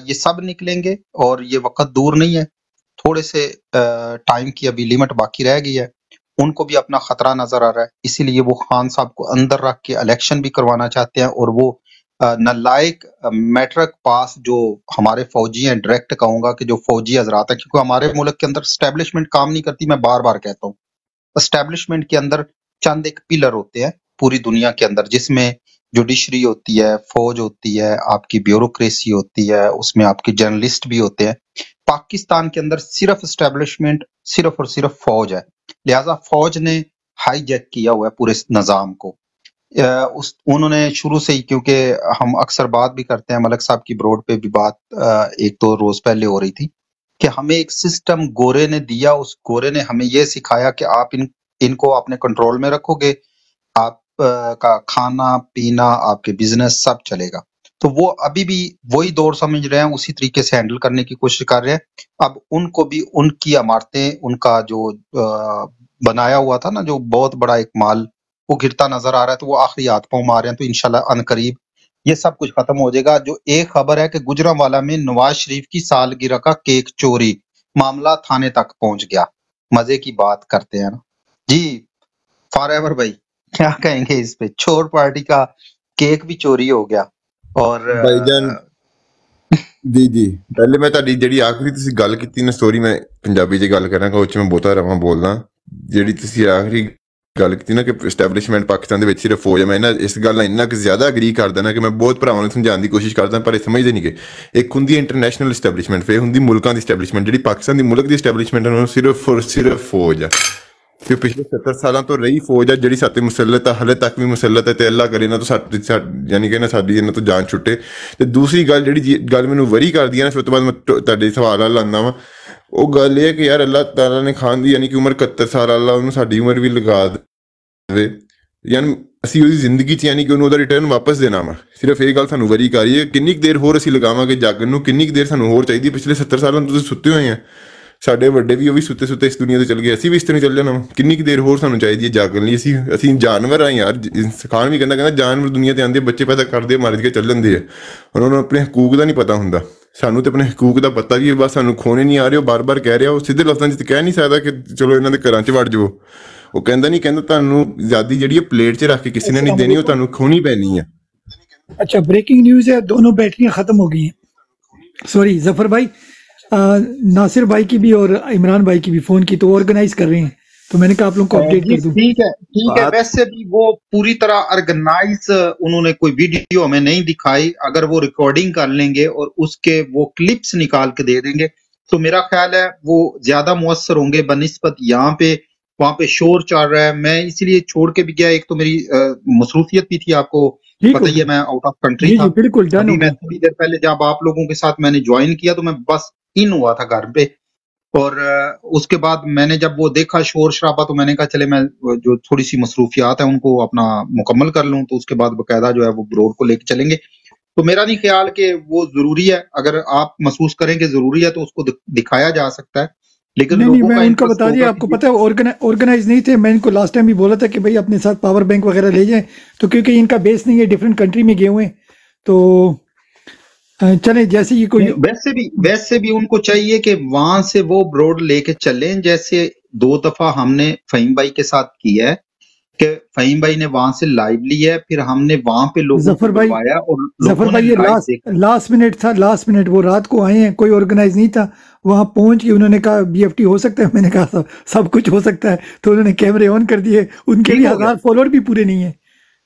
ये सब निकलेंगे और ये वक्त दूर नहीं है। थोड़े से टाइम की अभी लिमिट बाकी रह गई है, उनको भी अपना खतरा नजर आ रहा है, इसीलिए वो खान साहब को अंदर रख के इलेक्शन भी करवाना चाहते हैं। और वो नालायक मैट्रिक पास जो हमारे फौजी हैं, डायरेक्ट कहूंगा कि जो फौजी हजरात हैं, क्योंकि हमारे मुल्क के अंदर स्टैब्लिशमेंट काम नहीं करती, मैं बार बार कहता हूँ। एस्टेब्लिशमेंट के अंदर चंद एक पिलर होते हैं पूरी दुनिया के अंदर, जिसमें जुडिशरी होती है, फौज होती है, आपकी ब्यूरोक्रेसी होती है, उसमें आपके जर्नलिस्ट भी होते हैं। पाकिस्तान के अंदर सिर्फ एस्टेब्लिशमेंट सिर्फ और सिर्फ फौज है, लिहाजा फौज ने हाईजैक किया हुआ है पूरे निजाम को। उन्होंने शुरू से ही, क्योंकि हम अक्सर बात भी करते हैं, मलिक साहब की ब्रॉड पे भी बात एक दो रोज पहले हो रही थी कि हमें एक सिस्टम गोरे ने दिया, उस गोरे ने हमें यह सिखाया कि आप इनको अपने कंट्रोल में रखोगे, आप का खाना पीना आपके बिजनेस सब चलेगा। तो वो अभी भी वही दौर समझ रहे हैं, उसी तरीके से हैंडल करने की कोशिश कर रहे हैं। अब उनको भी उनकी इमारतें, उनका जो बनाया हुआ था ना, जो बहुत बड़ा एक माल, वो गिरता नजर आ रहा है, तो वो आखिरी हाथ पांव मार रहे हैं। तो इंशाल्लाह अनकरीब ये सब कुछ खत्म हो जाएगा। जो एक खबर है कि गुजरांवाला में नवाज शरीफ की सालगिरह का केक चोरी, मामला थाने तक पहुंच गया। मजे की बात करते हैं ना जी। फॉरएवर भाई क्या कहेंगे इस पे? चोर पार्टी का केक भी चोरी हो गया। और भाईजान जी जी, ਪਹਿਲੇ ਮੈਂ ਤੁਹਾਡੀ ਜਿਹੜੀ ਆਖਰੀ ਤੁਸੀਂ ਗੱਲ ਕੀਤੀ ਨਾ ਸਟੋਰੀ, ਮੈਂ ਪੰਜਾਬੀ 'ਚ ਗੱਲ ਕਰਾਂਗਾ, ਉਹ 'ਚ ਮੈਂ ਬਹੁਤਾ ਰਵਾਂ ਬੋਲਦਾ। ਜਿਹੜੀ ਤੁਸੀਂ ਆਖਰੀ ਗੱਲ ਕੀਤੀ ਨਾ ਕਿ ਐਸਟੈਬਲਿਸ਼ਮੈਂਟ ਪਾਕਿਸਤਾਨ ਦੇ ਵਿੱਚ ਸਿਰਫ ਫੌਜ ਹੈ, ਮੈਂ ਇਹਨਾਂ ਇਸ ਗੱਲ ਨਾਲ ਇੰਨਾ ਕੁ ਜ਼ਿਆਦਾ ਅਗਰੀ ਕਰਦਾ ਨਾ ਕਿ ਮੈਂ ਬਹੁਤ ਭਰਾਵਾਂ ਨੂੰ ਸਮਝਾਉਣ ਦੀ ਕੋਸ਼ਿਸ਼ ਕਰਦਾ, ਪਰ ਇਹ ਸਮਝਦੇ ਨਹੀਂ ਕਿ ਇੱਕ ਹੁੰਦੀ ਹੈ ਇੰਟਰਨੈਸ਼ਨਲ ਐਸਟੈਬਲਿਸ਼ਮੈਂਟ, ਫਿਰ ਹੁੰਦੀ ਮੁਲਕਾਂ ਦੀ ਐਸਟੈਬਲਿਸ਼ਮੈਂਟ। ਜਿਹੜੀ ਪਾਕਿਸਤਾਨ ਦੀ ਮੁਲਕ ਦੀ ਐਸਟੈਬਲਿਸ਼ਮੈਂਟ ਹੈ ਉਹ ਸਿਰਫ ਫੌਜ ਆ, ਤੇ ਪਿਛਲੇ 70 ਸਾਲਾਂ ਤੋਂ ਰਹੀ ਫੌਜ ਆ ਜਿਹੜੀ ਸਾਤੇ ਮੁਸੱਲਤ ਆ, ਹਲੇ ਤੱਕ ਵੀ ਮੁਸੱਲਤ ਹੈ, ਤੇ ਅੱਲਾ ਕਰੇ ਇਹਨਾਂ ਤੋਂ ਯਾਨੀ ਕਿ ਨਾ ਸਾਡੀ ਇਹਨਾਂ ਤੋਂ ਜਾਨ ਛੁੱਟੇ। ਤੇ ਦੂਸਰੀ ਗੱਲ ਜਿਹੜੀ ਗੱਲ ਮੈਨੂੰ ਵਰੀ ਕਰਦੀ ਹੈ ਨਾ, ਫਿਰ ਉਸ ਤੋਂ ਬਾਅਦ ਮੈਂ ਤੁਹਾਡੇ ਸਵਾਲ ਨਾਲ ਲਾਉਂਦਾ ਵਾ, ਉਹ ਗੱਲ ਇਹ ਹੈ ਕਿ ਯਾਰ ਅੱਲਾਹ ਤਾਲਾ ਨੇ ਖਾਨ ਦੀ ਯਾਨੀ ਕਿ ਉਮਰ 71 ਸਾਲ, ਅੱਲਾ ਉਹਨੂੰ ਸਾਡੀ ਉਮਰ ਵੀ ਲਗਾ ਦੇਵੇ, ਯਾਨੀ ਅਸੀਂ ਉਹਦੀ ਜ਼ਿੰਦਗੀ 'ਚ ਯਾਨੀ ਕਿ ਉਹਨੂੰ ਉਹਦਾ ਰਿਟਰਨ ਵਾਪਸ ਦੇਣਾ ਵਾ। ਸਿਰਫ ਇਹ ਗੱਲ ਸਾਨੂੰ ਵਰੀ ਕਰੀ ਹੈ, ਕਿੰਨੀ ਕੁ ਦੇਰ ਹੋਰ ਅਸੀਂ ਲਗਾਵਾਂਗੇ ਜਾਗਣ ਨੂੰ, ਕਿੰਨੀ ਕੁ ਦੇਰ ਸਾਨੂੰ ਹੋਰ ਚਾਹੀਦੀ। ਪਿਛਲੇ 70 ਸਾਲਾਂ ਤੋਂ ਤੁਸੀਂ ਸੁੱਤੇ ਹੋਏ ਆ, ਸਾਡੇ ਵੱਡੇ ਵੀ ਉਹ ਵੀ ਸੁੱਤੇ ਸੁੱਤੇ ਇਸ ਦੁਨੀਆ ਤੋਂ ਚਲ ਗਏ, ਅਸੀਂ ਵੀ ਇਸ ਤਰ੍ਹਾਂ ਚੱਲ ਜਾਣਾ ਵਾ। ਕਿੰਨੀ ਕੁ ਦੇਰ ਹੋਰ ਸਾਨੂੰ ਚਾਹੀਦੀ ਹੈ ਜਾਗਣ ਲਈ? ਅਸੀਂ ਜਾਨਵਰ ਆ ਯਾਰ। ਖਾਨ ਵੀ ਕਹਿੰਦਾ ਜਾਨਵਰ ਦੁਨੀਆ ਤੇ ਆਉਂਦੇ, ਬੱਚੇ ਪੈਦਾ ਕਰਦੇ, ਮਰ ਕੇ ਚੱਲ ਜਾਂਦੇ ਆ, ਉਹਨਾਂ ਨੂੰ ਆਪਣੇ ਹਕੂਕ ਦਾ ਨਹੀਂ ਪਤਾ ਹੁੰਦਾ। ਸਾਨੂੰ ਤੇ ਆਪਣੇ ਹਕੂਕ ਦਾ ਪਤਾ ਵੀ, ਬਸ ਸਾਨੂੰ ਖੋਣੇ ਨਹੀਂ ਆ ਰਹੇ। ਉਹ ਬਾਰ-ਬਾਰ ਕਹਿ ਰਿਹਾ, ਉਹ ਸਿੱਧੇ ਲਫ਼ਜ਼ਾਂ 'ਚ ਕਹਿ ਨਹੀਂ ਸਕਦਾ ਕਿ ਚਲੋ ਇਹਨਾਂ ਦੇ ਘਰਾਂ 'ਚ ਵੜ ਜਾਵੋ। ਉਹ ਕਹਿੰਦਾ ਨਹੀਂ, ਕਹਿੰਦਾ ਤੁਹਾਨੂੰ ਆਜ਼ਾਦੀ ਜਿਹੜੀ ਹੈ ਪਲੇਟ 'ਚ ਰੱਖ ਕੇ ਕਿਸੇ ਨੇ ਨਹੀਂ ਦੇਣੀ, ਉਹ ਤੁਹਾਨੂੰ ਖੋਣੀ ਪੈਣੀ ਹੈ। अच्छा, ब्रेकिंग न्यूज़ है, दोनों बैटरियां खत्म हो गई हैं। सॉरी जफर भाई, नासिर भाई की भी और इमरान भाई की भी फोन की तो ऑर्गेनाइज कर रहे हैं, तो मैंने कहा आप लोगों को अपडेट कर दूं। ठीक है। वैसे भी वो पूरी तरह ऑर्गेनाइज उन्होंने कोई वीडियो हमें नहीं दिखाई। अगर वो रिकॉर्डिंग कर लेंगे और उसके वो क्लिप्स निकाल के दे देंगे तो मेरा ख्याल है वो ज्यादा मुअस्सर होंगे बनिस्बत यहाँ पे। वहां पे शोर चल रहा है, मैं इसीलिए छोड़ के भी गया। एक तो मेरी मसरूफियत भी थी, आपको पता ही है, मैं आउट ऑफ कंट्री था। बिल्कुल डन हो मैं थोड़ी देर पहले जब आप लोगों के साथ मैंने ज्वाइन किया तो मैं बस इन हुआ था घर पे, और उसके बाद मैंने जब वो देखा शोर शराबा तो मैंने कहा चले मैं जो थोड़ी सी मसरूफियात है उनको अपना मुकम्मल कर लूं, तो उसके बाद बकायदा जो है वो ब्रोड को लेके चलेंगे। तो मेरा नहीं ख्याल कि वो जरूरी है, अगर आप महसूस करें कि जरूरी है तो उसको दिखाया जा सकता है, लेकिन नहीं, मैं उनका बता दिया। आपको पता है ऑर्गेनाइज नहीं थे। मैं इनको लास्ट टाइम भी बोला था कि भाई अपने साथ पावर बैंक वगैरह ले जाएं, तो क्योंकि इनका बेस नहीं है, डिफरेंट कंट्री में गए हुए हैं, तो चले जैसे ये कोई वैसे भी उनको चाहिए कि वहां से वो ब्रोड लेके चलें, जैसे 2 दफा हमने फहीम भाई के साथ किया है कि फहीम भाई ने वहां से लाइव लिया है, फिर हमने वहां पे लोगों को बुलवाया और जफर भाई ये लास्ट मिनट था, लास्ट मिनट वो रात को आए हैं, कोई ऑर्गेनाइज नहीं था। वहां पहुंच के उन्होंने कहा बीएफटी हो सकता है, मैंने कहा सब कुछ हो सकता है, तो उन्होंने कैमरे ऑन कर दिए। उनके भी 1000 फॉलोअर भी पूरे नहीं है।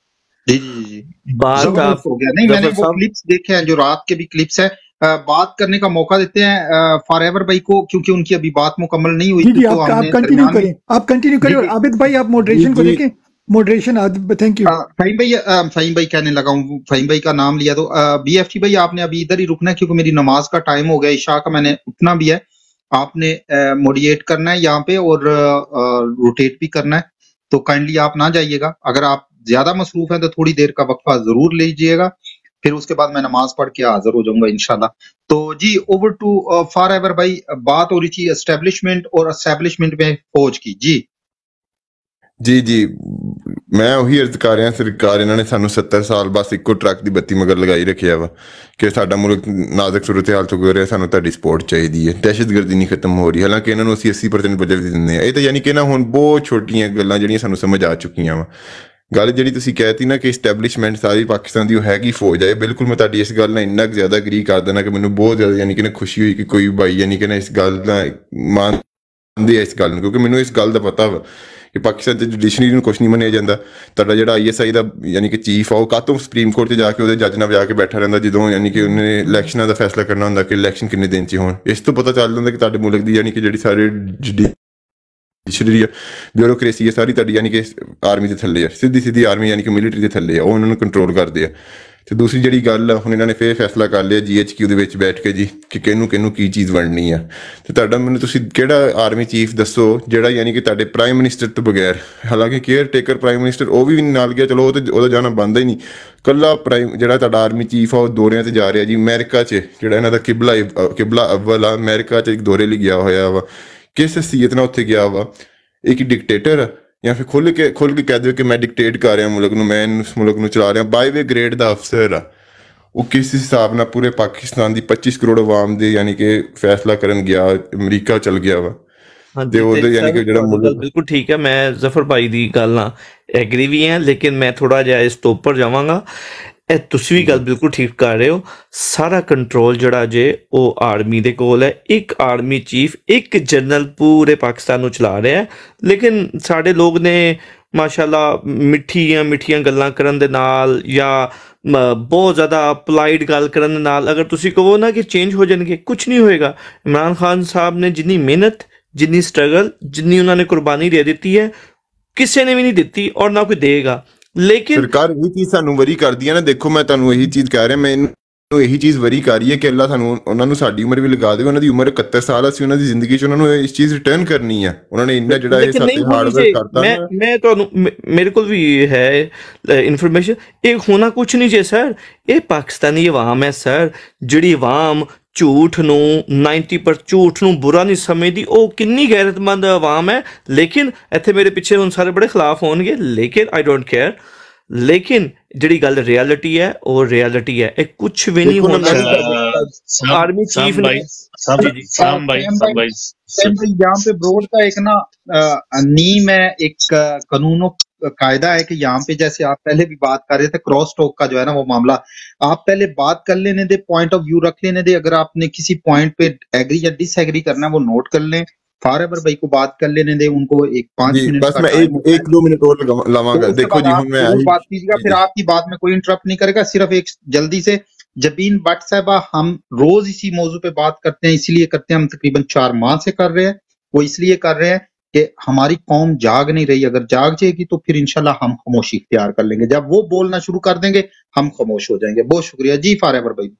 जी बात आप हो गया। नहीं, मैंने वो क्लिप्स देखे हैं, जो रात के भी क्लिप्स है। बात करने का मौका देते हैं फॉरएवर भाई को, क्योंकि उनकी अभी बात मुकम्मल नहीं हुई थी। तो आप कंटिन्यू करें। आबिद भाई आप मॉडरेशन को देखें, मॉडरेशन। Thank you. फहीम भाई कहने लगा हूँ, फहीम भाई का नाम लिया तो बीएफटी भाई आपने अभी इधर ही रुकना है, क्योंकि मेरी नमाज का टाइम हो गया, इशा का मैंने उठना भी है। आपने मोडिएट करना है यहाँ पे और रोटेट भी करना है, तो काइंडली आप ना जाइएगा। अगर आप ज्यादा मसरूफ है तो थोड़ी देर का वक्फा जरूर लीजिएगा, फिर उसके बाद मैं नमाज पढ़ के हाजिर हो जाऊंगा इंशाल्लाह। तो जी ओवर टू फॉरएवर भाई, बात हो रही थी एस्टेब्लिशमेंट और एस्टेब्लिशमेंट में फौज की। जी मैं ਉਹੀ ਅਰਜ਼ ਕਰ ਰਿਹਾ, ਸਰਕਾਰ ਇਹਨਾਂ ਨੇ ਸਾਨੂੰ 70 ਸਾਲ ਬਸ ਇੱਕੋ ਟਰੱਕ ਦੀ ਬੱਤੀ ਮਗਰ ਲਗਾਈ ਰੱਖਿਆ ਵਾ ਕਿ ਸਾਡਾ ਮੁਲਕ ਨਾਜ਼ੁਕ ਸੂਰਤ ਹਾਲ ਤੋਂ ਗੁਜ਼ਰ ਰਿਹਾ, ਸਾਨੂੰ ਤੁਹਾਡੀ ਸਪੋਰਟ ਚਾਹੀਦੀ ਹੈ। ਦਹਿਸ਼ਤਗਰਦੀ ਨਹੀਂ ਖਤਮ ਹੋ ਰਹੀ, ਹਾਲਾਂਕਿ ਇਹਨਾਂ ਨੂੰ ਅਸੀਂ 80% ਬਜਟ ਦਿੰਦੇ ਹਾਂ। ਇਹ ਤਾਂ ਯਾਨੀ ਕਿ ਨਾ ਹੁਣ ਬਹੁਤ ਛੋਟੀਆਂ ਗੱਲਾਂ ਜਿਹੜੀਆਂ ਸਾਨੂੰ ਸਮਝ ਆ ਚੁੱਕੀਆਂ ਵਾ। ਗੱਲ ਜਿਹੜੀ ਤੁਸੀਂ ਕਹਿਤੀ ਨਾ ਕਿ ਐਸਟੈਬਲਿਸ਼ਮੈਂਟ ਸਾਰੀ ਪਾਕਿਸਤਾਨ ਦੀ ਉਹ ਹੈਗੀ ਫੌਜ ਹੈ, ਬਿਲਕੁਲ ਮੈਂ ਤੁਹਾਡੀ ਇਸ ਗੱਲ ਨਾਲ ਇੰਨਾ ਕੁ ਜ਼ਿਆਦਾ ਅਗਰੀ ਕਰ ਦੇਣਾ ਕਿ ਮੈਨੂੰ ਬਹੁਤ ਜ਼ਿਆਦਾ ਯਾਨੀ ਕਿ ਨਾ ਖੁਸ਼ੀ ਹੋਈ ਕਿ ਕੋਈ ਭਾਈ ਯਾਨੀ ਕਿ ਨਾ ਇਸ ਗੱਲ ਦਾ ਮੰਨਦੇ ਆ ਇਸ ਗੱਲ ਨੂੰ, ਕਿਉਂਕਿ ਮੈਨੂੰ ਇਸ ਗੱਲ ਦਾ ਪਤਾ ਵਾ ਕਿ ਪਾਕਿਸਤਾਨ 'ਚ ਜੁਡੀਸ਼ਰੀ ਨੂੰ ਕੁਛ ਨਹੀਂ ਮੰਨਿਆ ਜਾਂਦਾ। ਤੁਹਾਡਾ ਜਿਹੜਾ ISI ਦਾ ਯਾਨੀ ਕਿ ਚੀਫ ਆ ਉਹ ਕਾਹਤੋਂ ਸੁਪਰੀਮ ਕੋਰਟ 'ਚ ਜਾ ਕੇ ਉਹਦੇ ਜੱਜ ਨਾਲ ਜਾ ਕੇ ਬੈਠਾ ਰਹਿੰਦਾ ਜਦੋਂ ਯਾਨੀ ਕਿ ਉਹਨੇ ਇਲੈਕਸ਼ਨਾਂ ਦਾ ਫੈਸਲਾ ਕਰਨਾ ਹੁੰਦਾ ਕਿ ਇਲੈਕਸ਼ਨ ਕਿੰਨੇ ਦਿਨ 'ਚ ਹੋਣ। ਇਸ ਤੋਂ ਪਤਾ ਚੱਲ ਜਾਂਦਾ ਕਿ ਤੁਹਾਡੇ ਮੁਲਕ ਦੀ ਯਾਨੀ ਕਿ ਜਿਹੜੀ ਸਾਰੇ ਜੁਡੀਸ਼ਰੀ ਆ, ਬਿਊਰੋਕ੍ਰੇਸੀ ਹੈ ਸਾਰੀ ਤੁਹਾਡੀ ਯਾਨੀ ਕਿ ਆਰਮੀ ਦੇ ਥੱਲੇ ਆ, ਸਿੱਧੀ ਆਰਮੀ ਯਾਨੀ ਕਿ ਮਿਲੀਟਰੀ ਦੇ ਥੱਲੇ ਆ, ਉਹ ਉਹਨਾਂ ਨੂੰ ਕੰਟਰੋਲ ਕਰਦੇ ਆ। ਤੇ ਦੂਸਰੀ ਜਿਹੜੀ ਗੱਲ ਆ, ਹੁਣ ਇਹਨਾਂ ਨੇ ਫਿਰ ਫੈਸਲਾ ਕਰ ਲਿਆ GHQ ਦੇ ਵਿੱਚ ਬੈਠ ਕੇ ਜੀ ਕਿ ਕਿਹਨੂੰ ਕੀ ਚੀਜ਼ ਬਣਨੀ ਆ। ਤੇ ਤੁਹਾਡਾ ਮੈਨੂੰ ਤੁਸੀਂ ਕਿਹੜਾ ਆਰਮੀ ਚੀਫ ਦੱਸੋ ਜਿਹੜਾ ਯਾਨੀ ਕਿ ਤੁਹਾਡੇ ਪ੍ਰਾਈਮ ਮਿਨਿਸਟਰ ਤੋਂ ਬਗੈਰ, ਹਾਲਾਂਕਿ ਕੇਅਰ ਟੇਕਰ ਪ੍ਰਾਈਮ ਮਿਨਿਸਟਰ ਉਹ ਵੀ ਨਾਲ ਗਿਆ, ਚਲੋ ਉਹ ਤੇ ਉਹਦਾ ਜਾਣਾ ਬਣਦਾ ਹੀ ਨਹੀਂ। ਕੱਲਾ ਜਿਹੜਾ ਤੁਹਾਡਾ ਆਰਮੀ ਚੀਫ ਆ ਉਹ ਦੌਰਿਆਂ ਤੇ ਜਾ ਰਿਹਾ ਜੀ ਅਮਰੀਕਾ 'ਚ, ਜਿਹੜਾ ਇਹਨਾਂ ਦਾ ਕਿਬਲਾ ਅਵਲ ਆ, ਅਮਰੀਕਾ 'ਚ ਇੱਕ ਦੌਰੇ ਲਈ ਗਿਆ ਹੋਇਆ ਵਾ। ਕਿਸ ਹਸੀਅਤ ਨਾਲ ਉੱਥੇ ਗਿਆ ਵਾ? ਇੱਕ ਡਿਕਟੇਟਰ ਜਾਂ ਫਿਰ ਖੁੱਲ੍ਹ ਕੇ ਕਹਿ ਦਿਓ ਕਿ ਮੈਂ ਡਿਕਟੇਟ ਕਰ ਰਿਹਾ ਮੁਲਕ ਨੂੰ, ਮੈਂ ਇਸ ਮੁਲਕ ਨੂੰ ਚਲਾ ਰਿਹਾ। ਬਾਈ ਵੇ ਗ੍ਰੇਡ ਦਾ ਅਫਸਰ ਆ, ਉਹ ਕਿਸ ਹਿਸਾਬ ਨਾਲ ਪੂਰੇ ਪਾਕਿਸਤਾਨ ਦੀ 25 ਕਰੋੜ ਆਵਾਮ ਦੇ ਯਾਨੀ ਕਿ ਫੈਸਲਾ ਕਰਨ ਗਿਆ, ਅਮਰੀਕਾ ਚਲ ਗਿਆ ਵਾ। ਤੇ ਉਹਦੇ ਯਾਨੀ ਕਿ ਜਿਹੜਾ ਬਿਲਕੁਲ ਠੀਕ ਹੈ, ਮੈਂ ਜ਼ਫਰ ਭਾਈ ਦੀ ਗੱਲ ਨਾਲ ਐਗਰੀ ਵੀ ਹਾਂ, ਲੇਕਿਨ ਮੈਂ ਥੋੜਾ ਜਿਹਾ ਇਸ ਤੋਂ ਉੱਪਰ ਜਾਵਾਂਗਾ। ਇਹ ਤੁਸੀਂ ਵੀ ਗੱਲ ਬਿਲਕੁਲ ਠੀਕ ਕਰ ਰਹੇ ਹੋ। ਸਾਰਾ ਕੰਟਰੋਲ ਜਿਹੜਾ ਜੇ ਉਹ ਆਰਮੀ ਦੇ ਕੋਲ ਹੈ। ਇੱਕ ਆਰਮੀ ਚੀਫ, ਇੱਕ ਜਨਰਲ ਪੂਰੇ ਪਾਕਿਸਤਾਨ ਨੂੰ ਚਲਾ ਰਿਹਾ ਹੈ। ਲੇਕਿਨ ਸਾਡੇ ਲੋਕ ਨੇ ਮਾਸ਼ਾਅੱਲਾ ਮਿੱਠੀਆਂ ਗੱਲਾਂ ਕਰਨ ਦੇ ਨਾਲ ਜਾਂ ਬਹੁਤ ਜ਼ਿਆਦਾ ਪੋਲਾਈਟ ਗੱਲ ਕਰਨ ਦੇ ਨਾਲ ਅਗਰ ਤੁਸੀਂ ਕਹੋ ਨਾ ਕਿ ਚੇਂਜ ਹੋ ਜਾਣਗੇ, ਕੁਝ ਨਹੀਂ ਹੋਏਗਾ। ਇਮਰਾਨ ਖਾਨ ਸਾਹਿਬ ਨੇ ਜਿੰਨੀ ਮਿਹਨਤ, ਜਿੰਨੀ ਸਟਰਗਲ, ਜਿੰਨੀ ਉਹਨਾਂ ਨੇ ਕੁਰਬਾਨੀ ਦੇ ਦਿੱਤੀ ਹੈ, ਕਿਸੇ ਨੇ ਵੀ ਨਹੀਂ ਦਿੱਤੀ ਔਰ ਨਾ ਕੋਈ ਦੇਗਾ। ਲੇਕਿਨ ਸਰਕਾਰ ਇਹ ਚੀਜ਼ ਸਾਨੂੰ ਵਰੀ ਕਰਦੀ ਹੈ ਨਾ। ਦੇਖੋ ਮੈਂ ਤੁਹਾਨੂੰ ਇਹੀ ਚੀਜ਼ ਕਹਿ ਰਿਹਾ, ਮੈਨੂੰ ਇਹੀ ਚੀਜ਼ ਵਰੀ ਕਰ ਰਹੀ ਹੈ ਕਿ ਅੱਲਾ ਸਾਨੂੰ ਉਹਨਾਂ ਨੂੰ ਸਾਡੀ ਉਮਰ ਵੀ ਲਗਾ ਦੇਵੇ। ਉਹਨਾਂ ਦੀ ਉਮਰ 71 ਸਾਲ, ਅਸੀਂ ਉਹਨਾਂ ਦੀ ਜ਼ਿੰਦਗੀ 'ਚ ਉਹਨਾਂ ਨੂੰ ਇਸ ਚੀਜ਼ ਰਿਟਰਨ ਕਰਨੀ ਹੈ। ਉਹਨਾਂ ਨੇ ਇੰਨਾ ਜਿਹੜਾ ਇਹ ਸਾਡੇ ਹਾਰਡਵਰਕ ਕਰਤਾ। ਮੈਂ ਤੁਹਾਨੂੰ, ਮੇਰੇ ਕੋਲ ਵੀ ਹੈ ਇਨਫੋਰਮੇਸ਼ਨ, ਇਹ ਹੋਣਾ ਕੁਛ ਨਹੀਂ ਜੇ ਸਰ। ਇਹ ਪਾਕਿਸਤਾਨੀ ਆਵਾਮ ਹੈ ਸਰ, ਜਿਹੜੀ ਆਵਾਮ ਝੂਠ ਨੂੰ 90% ਝੂਠ ਨੂੰ ਬੁਰਾ ਨਹੀਂ ਸਮਝਦੀ। ਉਹ ਕਿੰਨੀ ਗੈਰਤਮੰਦ ਆਵਾਮ ਹੈ। ਲੇਕਿਨ ਇੱਥੇ ਮੇਰੇ ਪਿੱਛੇ ਹੁਣ ਸਾਰੇ ਬੜੇ ਖਿਲਾਫ ਹੋਣਗੇ, ਲੇਕਿਨ ਆਈ ਡੋਂਟ ਕੇਅਰ। ਲੇਕਿਨ ਜਿਹੜੀ ਗੱਲ ਰਿਐਲਿਟੀ ਹੈ ਉਹ ਰਿਐਲਿਟੀ ਹੈ। ਇਹ ਕੁਛ ਵੀ ਨਹੀਂ ਹੋਣਾ। आर्मी चीफ ने यहाँ पे ब्रॉड का एक ना नीम है, एक कानूनों कायदा है कि यहाँ पे जैसे आप पहले भी बात कर रहे थे क्रॉस टॉक का जो है ना वो मामला, आप पहले बात कर लेने दे, पॉइंट ऑफ व्यू रख लेने दे। अगर आपने किसी पॉइंट पे एग्री या डिसएग्री करना है वो नोट कर लें। फारेवर भाई को बात कर लेने दे, उनको 5 मिनट बस मैं 1-2 मिनट और लगाऊंगा। देखो जी, हम मैं बात कीजिएगा, फिर आपकी बात में कोई इंटरप्ट नहीं करेगा। सिर्फ एक जल्दी से जबीन भट्ट साहबा, हम रोज इसी मौजू पे बात करते हैं, इसलिए करते हैं, हम तकरीबन 4 माह से कर रहे हैं। वो इसलिए कर रहे हैं कि हमारी कौम जाग नहीं रही। अगर जाग जाएगी तो फिर इंशाल्लाह हम खामोशी इख्तियार कर लेंगे। जब वो बोलना शुरू कर देंगे हम खामोश हो जाएंगे। बहुत शुक्रिया जी फारेवर भाई।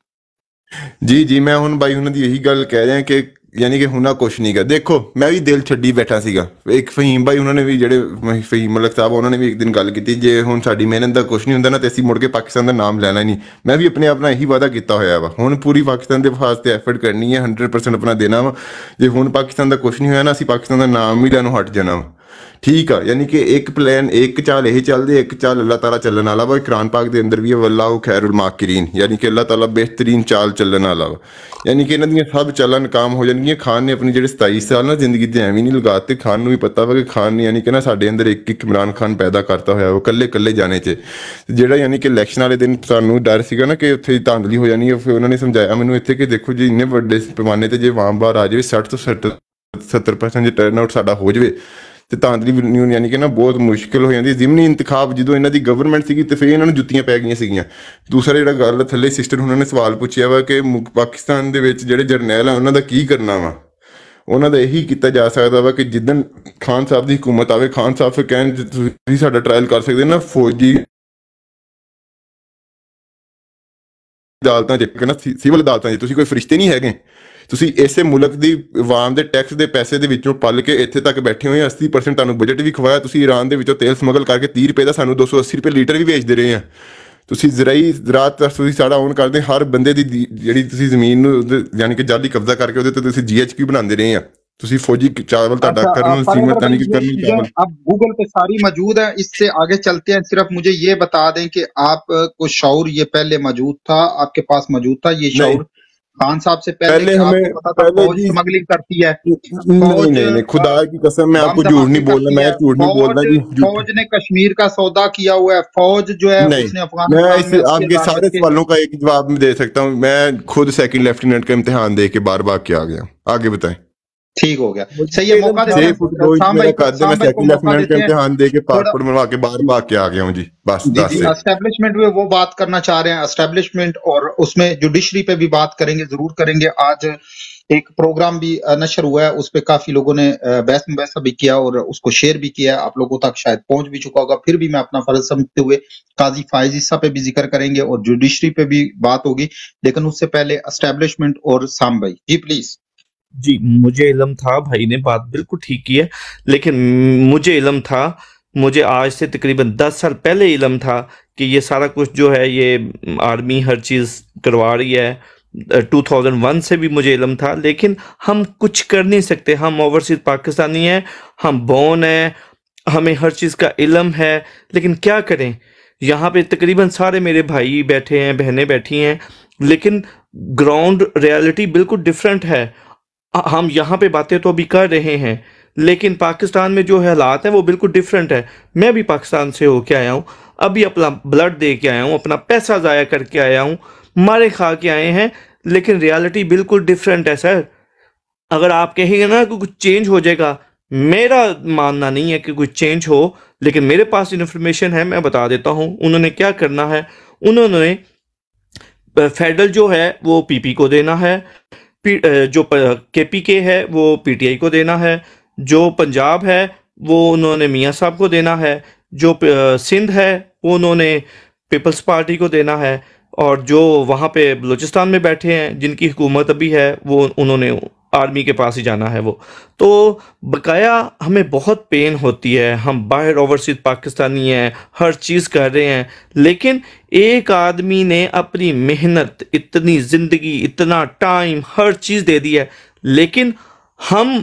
जी मैं हुन भाई उन्होंने यही गल कह रहे हैं कि यानी कि हुना कुछ नहीं गा। देखो मैं भी दिल छड्डी बैठा सीगा। एक फहीम भाई उन्होंने भी जेडे फहीम मलक साहब उन्होंने भी एक दिन गल की, जे हुन साडी मेहनत दा कुछ नहीं हुंदा ना ते असीं मुड़ के पाकिस्तान दा नाम लैना ही नहीं। मैं भी अपने आप नाल यही वादा कीता होया वा। हुन पूरी पाकिस्तान दे वास्ते एफर्ट करनी है, 100% अपना देना वा। जे हुन पाकिस्तान दा कुछ नहीं होया ना, असीं पाकिस्तान दा नाम ही लैनों हट जाना वा। ठीक है, यानी कि एक प्लान, एक चाल यही चलती, एक चाल अल्लाह ताला चलन वाला वा। कुरान पाक के अंदर भी है वल्लाहु खैरुल माकिरीन, यानी कि अल्लाह ताला बेहतरीन चाल चलन वाला वा। यानी कि इन्हां दियां सब चालां नाकाम हो जाएंगियां। खान ने अपनी जेह्ड़े 27 साल ना जिंदगी ते एवं नहीं लगाते। खान नूं भी पता वा कि खान ने यानी कि ना साडे अंदर एक इमरान खान पैदा करता होया वो कल्ले कल्ले जाने च जेह्ड़ा यानी कि इलैक्शन वाले दिन सानूं डर सीगा ना कि उत्थे धांधली हो जानी है। फिर उन्होंने समझाया मैनूं इत्थे कि देखो जी इन्ने वड्डे पैमाने ते जे आवाम बाहर आ जाए 60 ਤੋਂ 70% जे टर्न आउट साडा हो जाए ਤੇ ਧਾਂਦਲੀ ਯਾਨੀ ਕਿ ਨਾ ਬਹੁਤ ਮੁਸ਼ਕਿਲ ਹੋ ਜਾਂਦੀ। ਜ਼ਿਮਨੀ ਇੰਤਖਾਬ ਜਦੋਂ ਇਹਨਾਂ ਦੀ ਗਵਰਨਮੈਂਟ ਸੀਗੀ ਤੇ ਫਿਰ ਇਹਨਾਂ ਨੂੰ ਜੁੱਤੀਆਂ ਪੈ ਗਈਆਂ ਸੀਗੀਆਂ। ਦੂਸਰਾ ਜਿਹੜਾ ਗੱਲ ਥੱਲੇ ਸਿਸਟਰ ਉਹਨਾਂ ਨੇ ਸਵਾਲ ਪੁੱਛਿਆ ਵਾ ਕਿ ਪਾਕਿਸਤਾਨ ਦੇ ਵਿੱਚ ਜਿਹੜੇ ਜਰਨੈਲ ਆ ਉਹਨਾਂ ਦਾ ਕੀ ਕਰਨਾ ਵਾ। ਉਹਨਾਂ ਦਾ ਇਹੀ ਕੀਤਾ ਜਾ ਸਕਦਾ ਵਾ ਕਿ ਜਿੱਦਣ ਖਾਨ ਸਾਹਿਬ ਦੀ ਹਕੂਮਤ ਆਵੇ, ਖਾਨ ਸਾਹਿਬ ਫਿਰ ਕਹਿਣ ਤੁਸੀਂ ਸਾਡਾ ਟਰਾਇਲ ਕਰ ਸਕਦੇ ਨਾ ਫੌਜੀ ਅਦਾਲਤਾਂ 'ਚ, ਕਹਿੰਦਾ ਸਿਵਲ ਅਦਾਲਤਾਂ 'ਚ। ਤੁਸੀਂ ਕੋਈ ਫਰਿਸ਼ਤੇ ਨਹੀਂ ਹੈਗੇ, ਤੁਸੀਂ ਇਸੇ ਮੁਲਕ ਦੀ ਆਵਾਮ ਦੇ ਟੈਕਸ ਦੇ ਪੈਸੇ ਦੇ ਵਿੱਚੋਂ ਪਲ ਕੇ ਇੱਥੇ ਤੱਕ ਬੈਠੇ ਹੋਏ ਆ। 80% ਤੁਹਾਨੂੰ ਬਜਟ ਵੀ ਖਵਾਇਆ। ਤੁਸੀਂ ਈਰਾਨ ਦੇ ਵਿੱਚੋਂ ਤੇਲ ਸਮਗਲ ਕਰਕੇ 30 ਰੁਪਏ ਦਾ ਸਾਨੂੰ 280 ਰੁਪਏ ਲੀਟਰ ਵੀ ਵੇਚਦੇ ਰਹੇ ਆ। ਤੁਸੀਂ ਜ਼ਰਾਤ ਤੁਸੀਂ ਸਾਡਾ ਓਨ ਕਰਦੇ, ਹਰ ਬੰਦੇ ਦੀ ਜਿਹੜੀ ਤੁਸੀਂ ਜ਼ਮੀਨ ਨੂੰ ਯਾਨੀ ਕਿ ਜਾਲੀ ਕਬਜ਼ਾ ਕਰਕੇ ਉਹਦੇ ਤੇ ਤੁਸੀਂ GHQ ਬਣਾਉਂਦੇ ਰਹੇ ਆ। ਤੁਸੀਂ ਫੌਜੀ ਚਾਵਲ ਤੁਹਾਡਾ ਕਰਨ सीमत यानी कि करनी चावल अब गूगल पे सारी मौजूद है। इससे आगे चलते हैं। सिर्फ मुझे ये बता दें कि आपको शऊर ये पहले मौजूद था, आपके पास मौजूद था ये शऊर खान साहब से पहले हमें पता था फौज स्मगलिंग करती है? नहीं, खुदा की कसम मैं आपको झूठ नहीं बोल रहा, मैं झूठ नहीं बोल रहा जी। फौज ने कश्मीर का सौदा किया हुआ है। फौज जो है उसने अफगानिस्तान में आपके सारे सवालों का एक जवाब दे सकता हूँ। मैं खुद सेकंड लेफ्टिनेंट का इम्तिहान दे के बार बार के आ गया। आगे बताएं। ठीक हो गया, सही है। मौका देते हैं। मैं सेकंड लेफ्टिनेंट का इम्तिहान दे के पासपोर्ट बनवा के बार बार के आ गया हूँ जी। बस एस्टेब्लिशमेंट में वो बात करना चाह रहे हैं, एस्टेब्लिशमेंट, और उसमें जुडिशरी पे भी बात करेंगे, जरूर करेंगे। आज एक प्रोग्राम भी नशर हुआ है, उस पर काफी लोगों ने बहस मुबहसा भी किया और उसको शेयर भी किया है, आप लोगों तक शायद पहुंच भी चुका होगा। फिर भी मैं अपना फर्ज समझते हुए काजी फायज ईसा पे भी जिक्र करेंगे और जुडिशरी पे भी बात होगी। लेकिन उससे पहले एस्टेब्लिशमेंट और साम भाई जी प्लीज। जी, मुझे इल्म था, भाई ने बात बिल्कुल ठीक की है, लेकिन मुझे इल्म था, मुझे आज से तकरीबन 10 साल पहले इल्म था कि ये सारा कुछ जो है ये आर्मी हर चीज़ करवा रही है। 2001 से भी मुझे इल्म था, लेकिन हम कुछ कर नहीं सकते। हम ओवरसीज पाकिस्तानी हैं, हम बोन हैं, हमें हर चीज़ का इल्म है, लेकिन क्या करें। यहाँ पे तकरीबन सारे मेरे भाई बैठे हैं, बहनें बैठी हैं, लेकिन ग्राउंड रियलिटी बिल्कुल डिफरेंट है। हम यहाँ पे बातें तो अभी कर रहे हैं, लेकिन पाकिस्तान में जो हालात हैं वो बिल्कुल डिफरेंट है। मैं भी पाकिस्तान से होके आया हूँ, अभी अपना ब्लड दे के आया हूँ, अपना पैसा ज़ाया करके आया हूँ, मारे खा के आए हैं, लेकिन रियलिटी बिल्कुल डिफरेंट है सर। अगर आप कहेंगे ना कि कुछ चेंज हो जाएगा, मेरा मानना नहीं है कि कुछ चेंज हो, लेकिन मेरे पास इन्फॉर्मेशन है, मैं बता देता हूँ उन्होंने क्या करना है। उन्होंने फेडरल जो है वो पीपी को देना है, जो केपीके है वो पीटीआई को देना है, जो पंजाब है वो उन्होंने मियाँ साहब को देना है, जो सिंध है वो उन्होंने पीपल्स पार्टी को देना है, और जो वहाँ पे बलूचिस्तान में बैठे हैं जिनकी हुकूमत अभी है वो उन्होंने आर्मी के पास ही जाना है। वो तो बकाया हमें बहुत पेन होती है, हम बाहर ओवरसीज पाकिस्तानी हैं, हर चीज़ कर रहे हैं, लेकिन एक आदमी ने अपनी मेहनत, इतनी ज़िंदगी, इतना टाइम, हर चीज़ दे दी है, लेकिन हम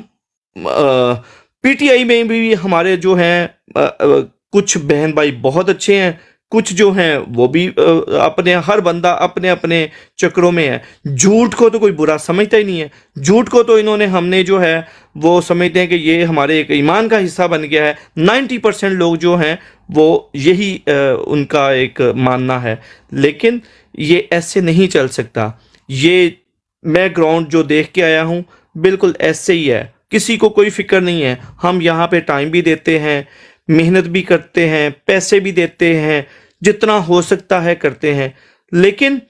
पीटीआई में भी हमारे जो हैं कुछ बहन भाई बहुत अच्छे हैं, कुछ जो हैं वो भी अपने, हर बंदा अपने अपने चक्रों में है। झूठ को तो कोई बुरा समझता ही नहीं है, झूठ को तो इन्होंने, हमने जो है वो समझते हैं कि ये हमारे एक ईमान का हिस्सा बन गया है। 90% लोग जो हैं वो यही उनका एक मानना है, लेकिन ये ऐसे नहीं चल सकता। ये मैं ग्राउंड जो देख के आया हूँ बिल्कुल ऐसे ही है, किसी को कोई फिक्र नहीं है। हम यहाँ पे टाइम भी देते हैं, मेहनत भी करते हैं, पैसे भी देते हैं, जितना हो सकता है करते हैं, लेकिन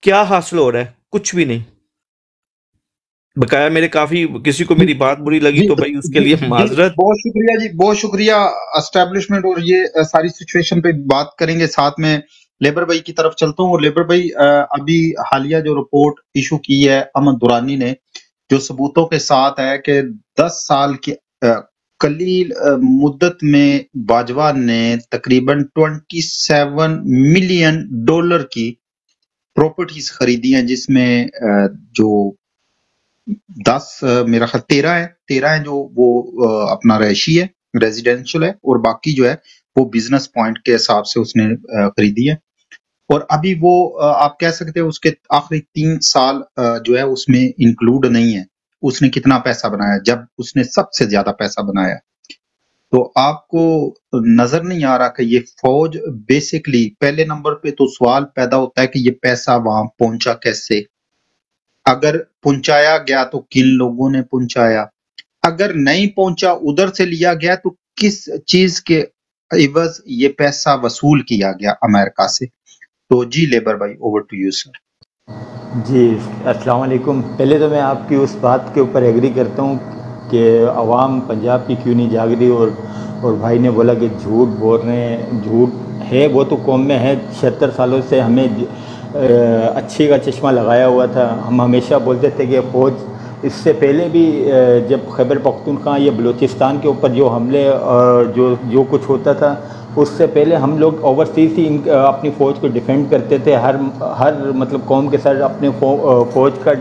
क्या हासिल हो रहा है? कुछ भी नहीं। बकाया मेरे काफी, किसी को मेरी बात बुरी लगी तो भाई उसके लिए माजरत। बहुत शुक्रिया जी, बहुत शुक्रिया। एस्टेब्लिशमेंट और ये सारी सिचुएशन पे बात करेंगे, साथ में लेबर भाई की तरफ चलता हूँ। और लेबर भाई, अभी हालिया जो रिपोर्ट इशू की है अमन दुरानी ने, जो सबूतों के साथ है कि 10 साल की कलील मुद्दत में बाजवा ने तकरीबन $27 मिलियन की प्रॉपर्टीज खरीदी हैं, जिसमें जो 10 मेरा ख्याल 13 है जो वो अपना रहायशी है, रेजिडेंशियल है, और बाकी जो है वो बिजनेस पॉइंट के हिसाब से उसने खरीदी है। और अभी वो आप कह सकते हैं उसके आखिरी 3 साल जो है उसमें इंक्लूड नहीं है उसने कितना पैसा बनाया, जब उसने सबसे ज्यादा पैसा बनाया। तो आपको नजर नहीं आ रहा कि ये फौज बेसिकली, पहले नंबर पे तो सवाल पैदा होता है कि ये पैसा वहां पहुंचा कैसे, अगर पहुंचाया गया तो किन लोगों ने पहुंचाया, अगर नहीं पहुंचा उधर से लिया गया तो किस चीज के इवज ये पैसा वसूल किया गया अमेरिका से। तो जी लेबर भाई, ओवर टू यू सर। जी अस्सलाम वालेकुम। पहले तो मैं आपकी उस बात के ऊपर एग्री करता हूँ कि अवाम पंजाब की क्यों नहीं जाग रही, और भाई ने बोला कि झूठ बोल रहे हैं, झूठ है वो तो कौम में है। 76 सालों से हमें अच्छे का चश्मा लगाया हुआ था। हम हमेशा बोलते थे कि फ़ौज, इससे पहले भी जब खैबर पख्तूनख्वा या बलूचिस्तान के ऊपर जो हमले जो कुछ होता था, उससे पहले हम लोग ओवरसीज ही अपनी फ़ौज को डिफेंड करते थे। हर मतलब कौम के साथ अपने फ़ौज का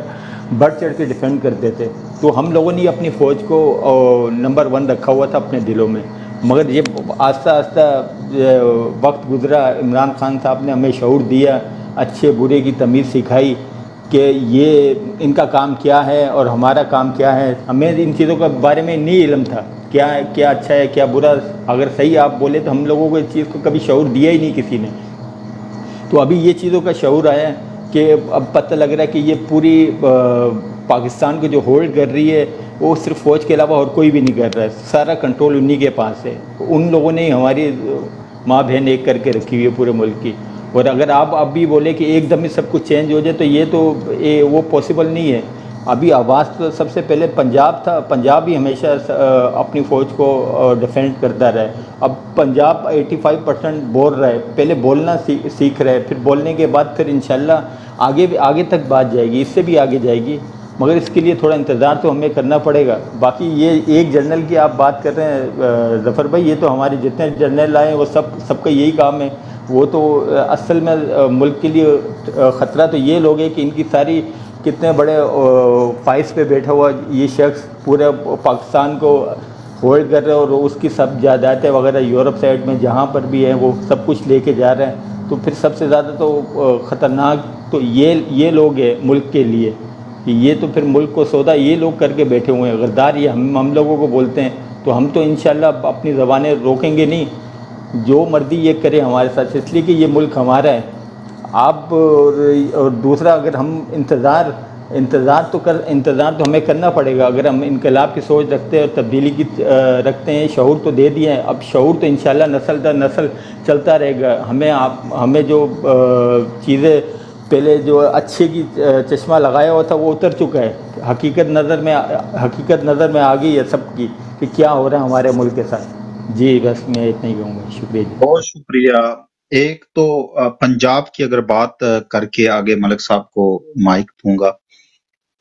बढ़ चढ़ के डिफेंड करते थे। तो हम लोगों ने अपनी फ़ौज को नंबर 1 रखा हुआ था अपने दिलों में। मगर ये आस्ता आस्ता वक्त गुजरा, इमरान खान साहब ने हमें शऊर दिया, अच्छे बुरे की तमीज़ सिखाई कि ये इनका काम क्या है और हमारा काम क्या है। हमें इन चीज़ों के बारे में नहीं इल्म था, क्या अच्छा है क्या बुरा। अगर सही आप बोले तो हम लोगों को इस चीज़ को कभी शऊर दिया ही नहीं किसी ने। तो अभी ये चीज़ों का शऊर आया कि अब पता लग रहा है कि ये पूरी पाकिस्तान को जो होल्ड कर रही है वो सिर्फ फ़ौज के अलावा और कोई भी नहीं कर रहा है। सारा कंट्रोल उन्हीं के पास है। उन लोगों ने हमारी माँ बहन एक करके रखी हुई है पूरे मुल्क की। और अगर आप अब भी बोले कि एकदम ही सब कुछ चेंज हो जाए तो ये तो वो पॉसिबल नहीं है। अभी आवाज़ तो सबसे पहले पंजाब था, पंजाब ही हमेशा अपनी फ़ौज को डिफेंड करता रहा है। अब पंजाब 85% बोल रहा है, पहले बोलना सीख रहा है, फिर बोलने के बाद फिर इंशाल्लाह आगे तक बात जाएगी, इससे भी आगे जाएगी। मगर इसके लिए थोड़ा इंतज़ार तो हमें करना पड़ेगा। बाकी ये एक जनरल की आप बात कर रहे हैं ज़फ़र भाई, ये तो हमारे जितने जनरल आए हैं वो सबका यही काम है। वो तो असल में मुल्क के लिए ख़तरा तो ये लोग हैं कि इनकी सारी, कितने बड़े फाइज पे बैठा हुआ ये शख्स पूरे पाकिस्तान को होल्ड कर रहे हैं और उसकी सब जायदादें वगैरह यूरोप साइड में जहाँ पर भी हैं वो सब कुछ लेके जा रहे हैं। तो फिर सबसे ज़्यादा तो ख़तरनाक तो ये लोग हैं मुल्क के लिए कि ये तो फिर मुल्क को सौदा ये लोग करके बैठे हुए हैं। गद्दार ये हम लोगों को बोलते हैं, तो हम तो इंशाल्लाह अपनी ज़बानें रोकेंगे नहीं, जो मर्जी ये करे हमारे साथ, इसलिए कि ये मुल्क हमारा है। आप और दूसरा अगर हम इंतज़ार तो हमें करना पड़ेगा। अगर हम इनकलाब की सोच रखते हैं और तब्दीली की रखते हैं, शऊर तो दे दिए हैं, अब शऊर तो इंशाल्लाह नस्ल दर नस्ल चलता रहेगा। हमें जो चीज़ें पहले जो अच्छे की चश्मा लगाया हुआ था वो उतर चुका है। हकीकत नज़र में आ गई है सबकी कि क्या हो रहा है हमारे मुल्क के साथ। जी बस मैं इतना ही कहूँगा, शुक्रिया जी। बहुत शुक्रिया। एक तो पंजाब की अगर बात करके आगे मलिक साहब को माइक दूंगा।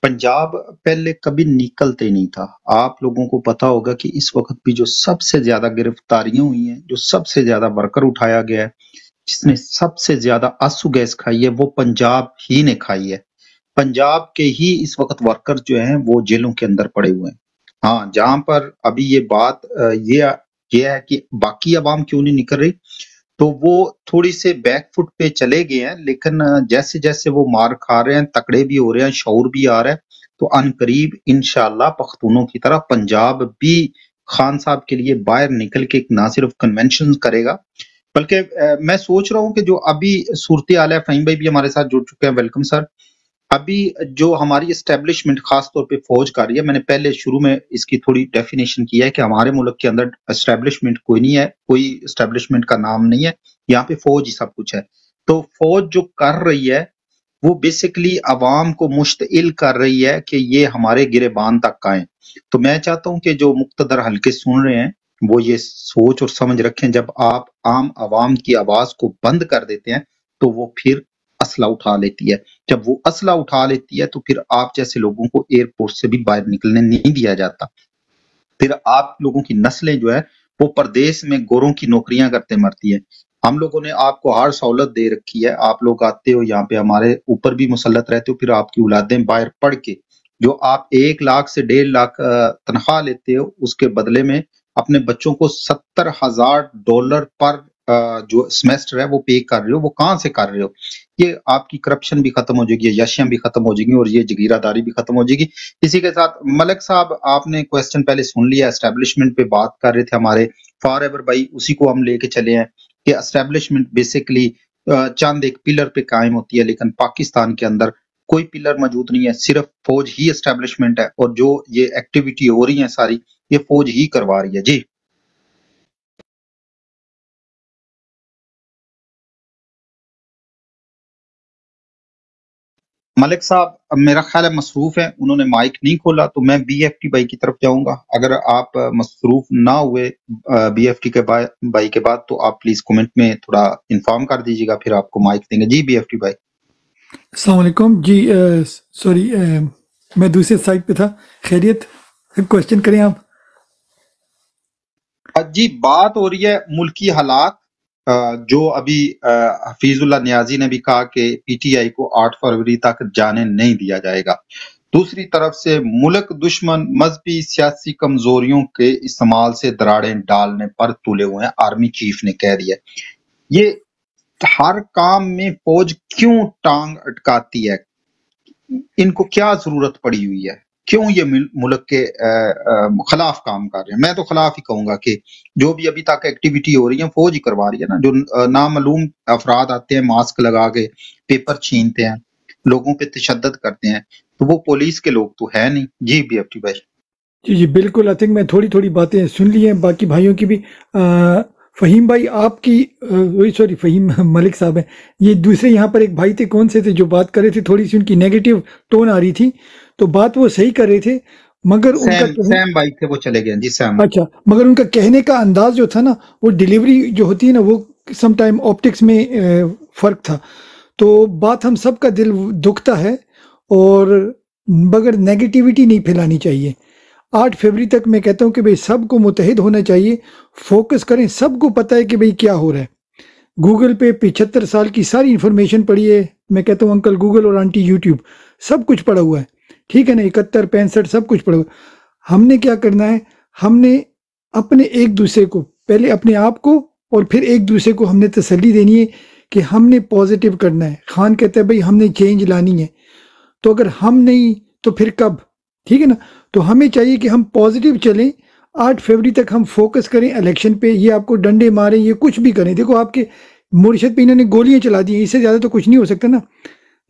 पंजाब पहले कभी निकलते नहीं था। आप लोगों को पता होगा कि इस वक्त भी जो सबसे ज्यादा गिरफ्तारियां हुई हैं, जो सबसे ज्यादा वर्कर उठाया गया है, जिसने सबसे ज्यादा आंसू गैस खाई है, वो पंजाब ही ने खाई है। पंजाब के ही इस वक्त वर्कर जो हैं वो जेलों के अंदर पड़े हुए हैं। हाँ, जहां पर अभी ये बात ये है कि बाकी अवाम क्यों नहीं निकल रही, तो वो थोड़ी से बैकफुट पे चले गए हैं, लेकिन जैसे जैसे वो मार खा रहे हैं, तकड़े भी हो रहे हैं, शऊर भी आ रहा है, तो अनकरीब इंशाल्लाह पख्तूनों की तरह पंजाब भी खान साहब के लिए बाहर निकल के ना सिर्फ कन्वेंशन करेगा, बल्कि मैं सोच रहा हूँ कि जो अभी सूरत हाल है, फहीम भाई भी हमारे साथ जुड़ चुके हैं, वेलकम सर। अभी जो हमारी एस्टेब्लिशमेंट खास तौर पे फौज कर रही है, मैंने पहले शुरू में इसकी थोड़ी डेफिनेशन की है कि हमारे मुल्क के अंदर एस्टेब्लिशमेंट कोई नहीं है, कोई एस्टेब्लिशमेंट का नाम नहीं है, यहाँ पे फौज ही सब कुछ है। तो फौज जो कर रही है वो बेसिकली अवाम को मुश्तिल कर रही है कि ये हमारे गिरेबान तक आए। तो मैं चाहता हूं कि जो मुक्तदर हल्के सुन रहे हैं वो ये सोच और समझ रखें, जब आप आम अवाम की आवाज को बंद कर देते हैं तो वो फिर असला उठा लेती है। जब वो असला उठा लेती है तो फिर आप जैसे लोगों को एयरपोर्ट से भी बाहर निकलने नहीं दिया जाता। फिर आप लोगों की नस्लें जो है वो परदेश में गोरों की नौकरियां करते मरती है। हम लोगों ने आपको हर सहूलत दे रखी है, आप लोग आते हो यहाँ पे हमारे ऊपर भी मुसल्लत रहते हो, फिर आपकी औलादें बाहर पढ़ के जो आप 1 लाख से 1.5 लाख तनख्वाह लेते हो, उसके बदले में अपने बच्चों को $70,000 पर जो सेमेस्टर है वो पे कर रहे हो। वो कहाँ से कर रहे हो? ये आपकी करप्शन भी खत्म हो जाएगी, यशियां भी खत्म हो जाएंगी और ये जगीरादारी भी खत्म हो जाएगी। इसी के साथ मलिक साहब, आपने क्वेश्चन पहले सुन लिया, एस्टेब्लिशमेंट पे बात कर रहे थे हमारे फॉर एवर भाई, उसी को हम लेके चले हैं कि एस्टेब्लिशमेंट बेसिकली चंद एक पिलर पे कायम होती है, लेकिन पाकिस्तान के अंदर कोई पिलर मौजूद नहीं है, सिर्फ फौज ही एस्टेब्लिशमेंट है, और जो ये एक्टिविटी हो रही है सारी ये फौज ही करवा रही है। जी मलिक साहब, मेरा ख्याल है मसरूफ है, उन्होंने माइक नहीं खोला, तो मैं BFT भाई की तरफ जाऊंगा। अगर आप मसरूफ ना हुए BFT के भाई के बाद, तो आप प्लीज कमेंट में थोड़ा इन्फॉर्म कर दीजिएगा, फिर आपको माइक देंगे। जी BFT भाई। अस्सलाम वालेकुम जी। सॉरी, मैं दूसरे साइड पे था। खैरियत? क्वेश्चन करें आप। जी, बात हो रही है मुल्की हालात, जो अभी हफीजुल्लाह नियाजी ने भी कहा कि PTI को 8 फरवरी तक जाने नहीं दिया जाएगा। दूसरी तरफ से मुल्क दुश्मन मजहबी सियासी कमजोरियों के इस्तेमाल से दरारें डालने पर तुले हुए हैं, आर्मी चीफ ने कह दिया। ये हर काम में फौज क्यों टांग अटकाती है? इनको क्या जरूरत पड़ी हुई है? क्यों ये मुल्क के खिलाफ काम कर रहे हैं? मैं तो खिलाफ ही कहूंगा कि जो भी अभी तक एक्टिविटी हो रही है फौज ही करवा रही है ना। जो नामालूम अफराद आते हैं मास्क लगा के, पेपर छीनते हैं, लोगों पे तशद्दुद करते हैं, तो वो पुलिस के लोग तो है नहीं। जी BFT भाई। जी जी बिल्कुल। आई थिंक मैं थोड़ी थोड़ी बातें सुन ली हैं, बाकी भाइयों की भी। फ़हीम भाई आपकी, वही सॉरी फ़हीम मलिक साहब हैं, ये दूसरे यहाँ पर एक भाई थे, कौन से थे जो बात कर रहे थे, थोड़ी सी उनकी नेगेटिव टोन आ रही थी, तो बात वो सही कर रहे थे, मगर उनका सैम भाई थे, वो चले गए। जी सैम। अच्छा, मगर उनका कहने का अंदाज जो था ना, वो डिलीवरी जो होती है ना, वो सम टाइम ऑप्टिक्स में फ़र्क था। तो बात हम सब का दिल दुखता है, और मगर नेगेटिविटी नहीं फैलानी चाहिए। 8 फरवरी तक मैं कहता हूं कि भाई सबको मुतहिद होना चाहिए, फोकस करें। सबको पता है कि भाई क्या हो रहा है। गूगल पे 75 साल की सारी इन्फॉर्मेशन पड़ी है। मैं कहता हूं अंकल गूगल और आंटी यूट्यूब, सब कुछ पड़ा हुआ है, ठीक है ना। 71, 65 सब कुछ पड़ा हुआ। हमने क्या करना है, हमने अपने एक दूसरे को, पहले अपने आप को और फिर एक दूसरे को हमने तसल्ली देनी है कि हमने पॉजिटिव करना है। खान कहता है भाई हमने चेंज लानी है, तो अगर हम नहीं तो फिर कब, ठीक है ना। तो हमें चाहिए कि हम पॉजिटिव चलें, 8 फरवरी तक हम फोकस करें इलेक्शन पे। ये आपको डंडे मारें, ये कुछ भी करें, देखो आपके मुर्शद पे इन्होंने गोलियां चला दी, इससे ज़्यादा तो कुछ नहीं हो सकता ना।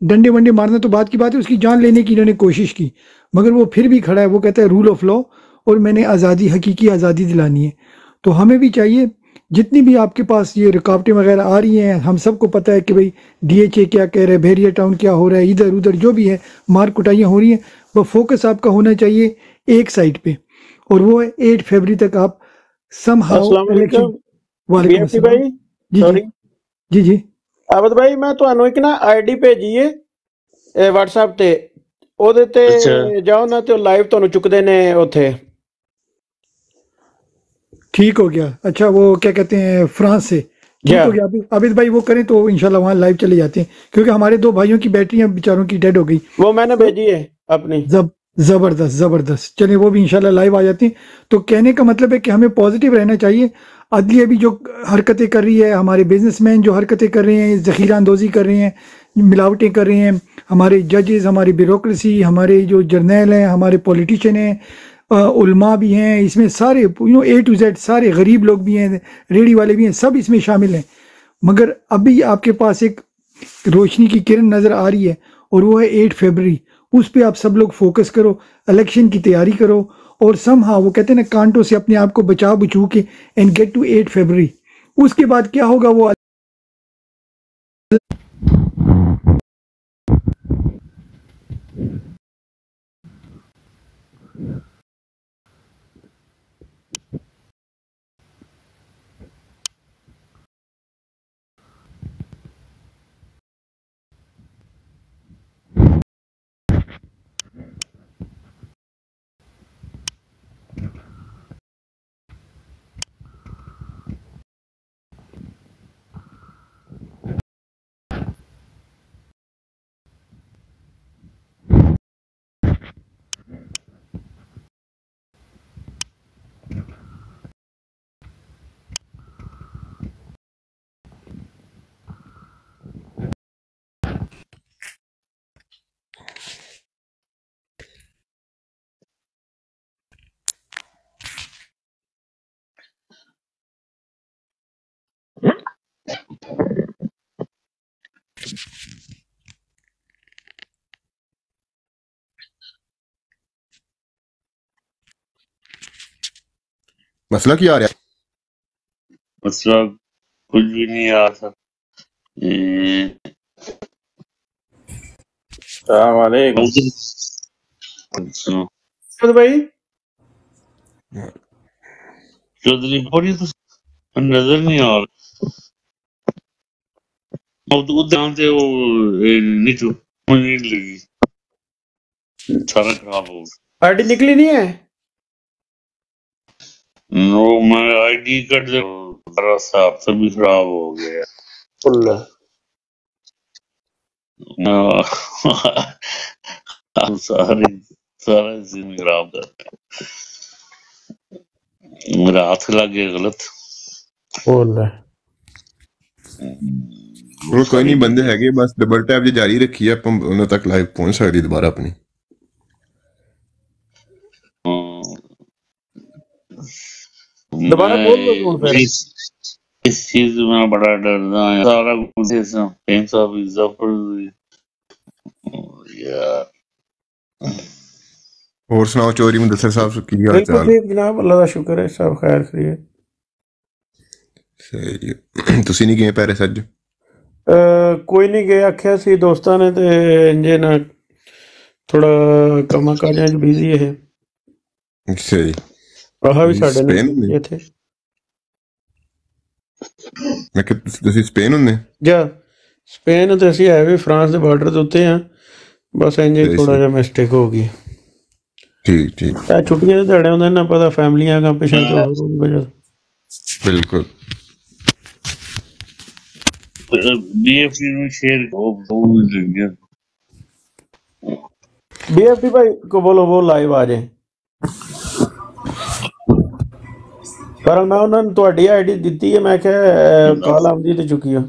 डंडे वंडे मारना तो बात की बात है, उसकी जान लेने की इन्होंने कोशिश की, मगर वो फिर भी खड़ा है, वो कहता है रूल ऑफ लॉ और मैंने आज़ादी, हकीकी आज़ादी दिलानी है। तो हमें भी चाहिए, जितनी भी आपके पास ये रुकावटें वगैरह आ रही हैं, हम सबको पता है कि भाई DHA क्या कह रहे हैं, भेरिया टाउन क्या हो रहा है, इधर उधर जो भी है मार कुटाइयाँ हो रही हैं, वो फोकस आपका होना चाहिए एक साइड पे, और वो है 8 फरवरी तक आप somehow अस्सलाम वालेकुम election। वालेकुम BFT अस्सलाम। भाई, जी सॉरी जी जी आबद भाई, मैं ਤੁਹਾਨੂੰ ਇੱਕ ਨਾ ਆਈਡੀ ਭੇਜੀ ਏ WhatsApp ਤੇ, ਉਹਦੇ ਤੇ ਅੱਛਾ ਜਾਓ ਨਾ ਤੇ ਲਾਈਵ ਤੁਹਾਨੂੰ ਚੁੱਕਦੇ ਨੇ ਉੱਥੇ। ठीक हो गया। अच्छा वो क्या कहते हैं फ्रांस से ठीक या हो गया। अबिद भाई वो करें तो इंशाल्लाह वहाँ लाइव चले जाते हैं, क्योंकि हमारे 2 भाइयों की बैटरियां बेचारों की डेड हो गई। वो मैंने भेजी है अपनी। जबरदस्त जबरदस्त, चलिए वो भी इंशाल्लाह लाइव आ जाते हैं। तो कहने का मतलब है कि हमें पॉजिटिव रहना चाहिए। अदलिया भी जो हरकतें कर रही है, हमारे बिजनेसमैन जो हरकतें कर रहे हैं, ज़ख़ीरा अंदोज़ी कर रहे हैं, मिलावटें कर रहे हैं, हमारे जजेस, हमारी ब्यूरोक्रेसी, हमारे जो जर्नैल हैं, हमारे पॉलिटिशियन हैं, उलमा भी हैं, इसमें सारे A to Z सारे गरीब लोग भी हैं, रेडी वाले भी हैं, सब इसमें शामिल हैं। मगर अभी आपके पास एक रोशनी की किरण नज़र आ रही है, और वो है 8 फरवरी। उस पर आप सब लोग फोकस करो, इलेक्शन की तैयारी करो, और समहाउ वो कहते हैं ना, कांटों से अपने आप को बचा बुचू के एंड गेट टू 8 फरवरी। उसके बाद क्या होगा वो मसला क्या आ रहा है? मसला कुछ भी नहीं आ रहा। अस्सलाम वालेकुम अच्छा आबद भाई। चौधरी पढ़ी तो नजर नहीं आ रहा। अब तो उधर से वो नीचू मुझे नहीं लगी, सारा खराब हो गया। आईडी निकली नहीं है। नो मैं आईडी कट दे, सारा साहब सभी खराब हो गया। अल्लाह सारे सारा सीन खराब कर, मेरा हाथ लग गया गलत। अल्लाह वो कोई नहीं, बंदे हैगे, बस डबल टैप जे जारी रखी है, ਆਪਾਂ ਉਹਨਾਂ ਤੱਕ ਲਾਈਵ ਪਹੁੰਚ ਸਕਦੇ ਦੁਬਾਰਾ ਆਪਣੀ। दोबारा बोल दो कौन फिर। इस चीज में बड़ा डरना है, सारा कुछ यार। ਹੋਰ ਸੁਣਾਓ ਚੌਧਰੀ ਮੁਦੱਸਰ ਸਾਹਿਬ, ਕੀ ਹਾਲ बिल्कुल ਚਾਲ? ठीक जनाब, अल्लाह का शुक्र है, सब खैर खैरियत। ਸਹੀ ਜੀ। ਤੁਸੀਂ ਨਹੀਂ ਗਏ ਪੈਰਿਸ ਅੱਜ? कोई नहीं गया, आख्या सी दोस्तां ने, ते इंजे ना थोड़ा कमा काजां च बिजी है। ਅੱਛਾ ਜੀ। आह भी साडे ने स्पेन में? इत्थे ਮੈਂ ਕਿ ਤੁਸੀਂ ਸਪੇਨ ਹੁੰਦੇ? जा स्पेन ते असीं है भी फ्रांस दे बार्डर दे उत्ते हां, बस इंजे सही थोड़ा सही। जिहा मिस्टेक हो गई। ठीक ठीक, छुट्टियां दे दिहाड़े होंदे ना, पता फैमिलियां का पिछे तो होर वजह। बिल्कुल। बीएफसी ਨੂੰ शेयर हो गया। BFT भाई को बोलो वो लाइव आ जाए। पर मैं उन्होंने ਤੁਹਾਡੀ ਆਈਡੀ ਦਿੱਤੀ ਹੈ ਮੈਂ ਕਿਹਾ ਕਾਲ ਆਉਂਦੀ ਤੇ ਚੁੱਕੀ ਆ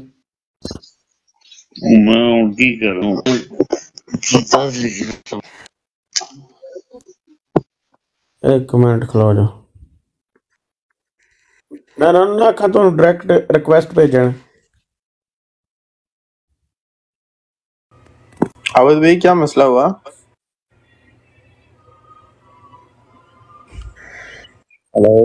मैं उनकी करूं पता नहीं एक मिनट खलो जा मैं उन्होंने आखा ਤੁਹਾਨੂੰ डायरेक्ट रिक्वेस्ट भेजण अवध भाई क्या मसला हुआ? हेलो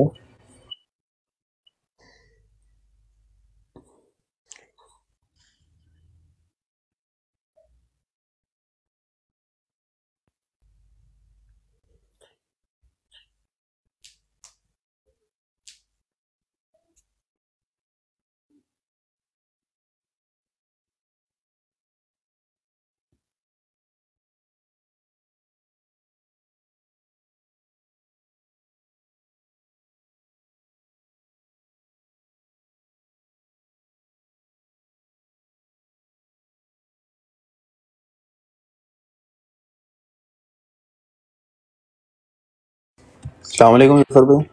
अस्सलाम वालेकुम जफर भाई।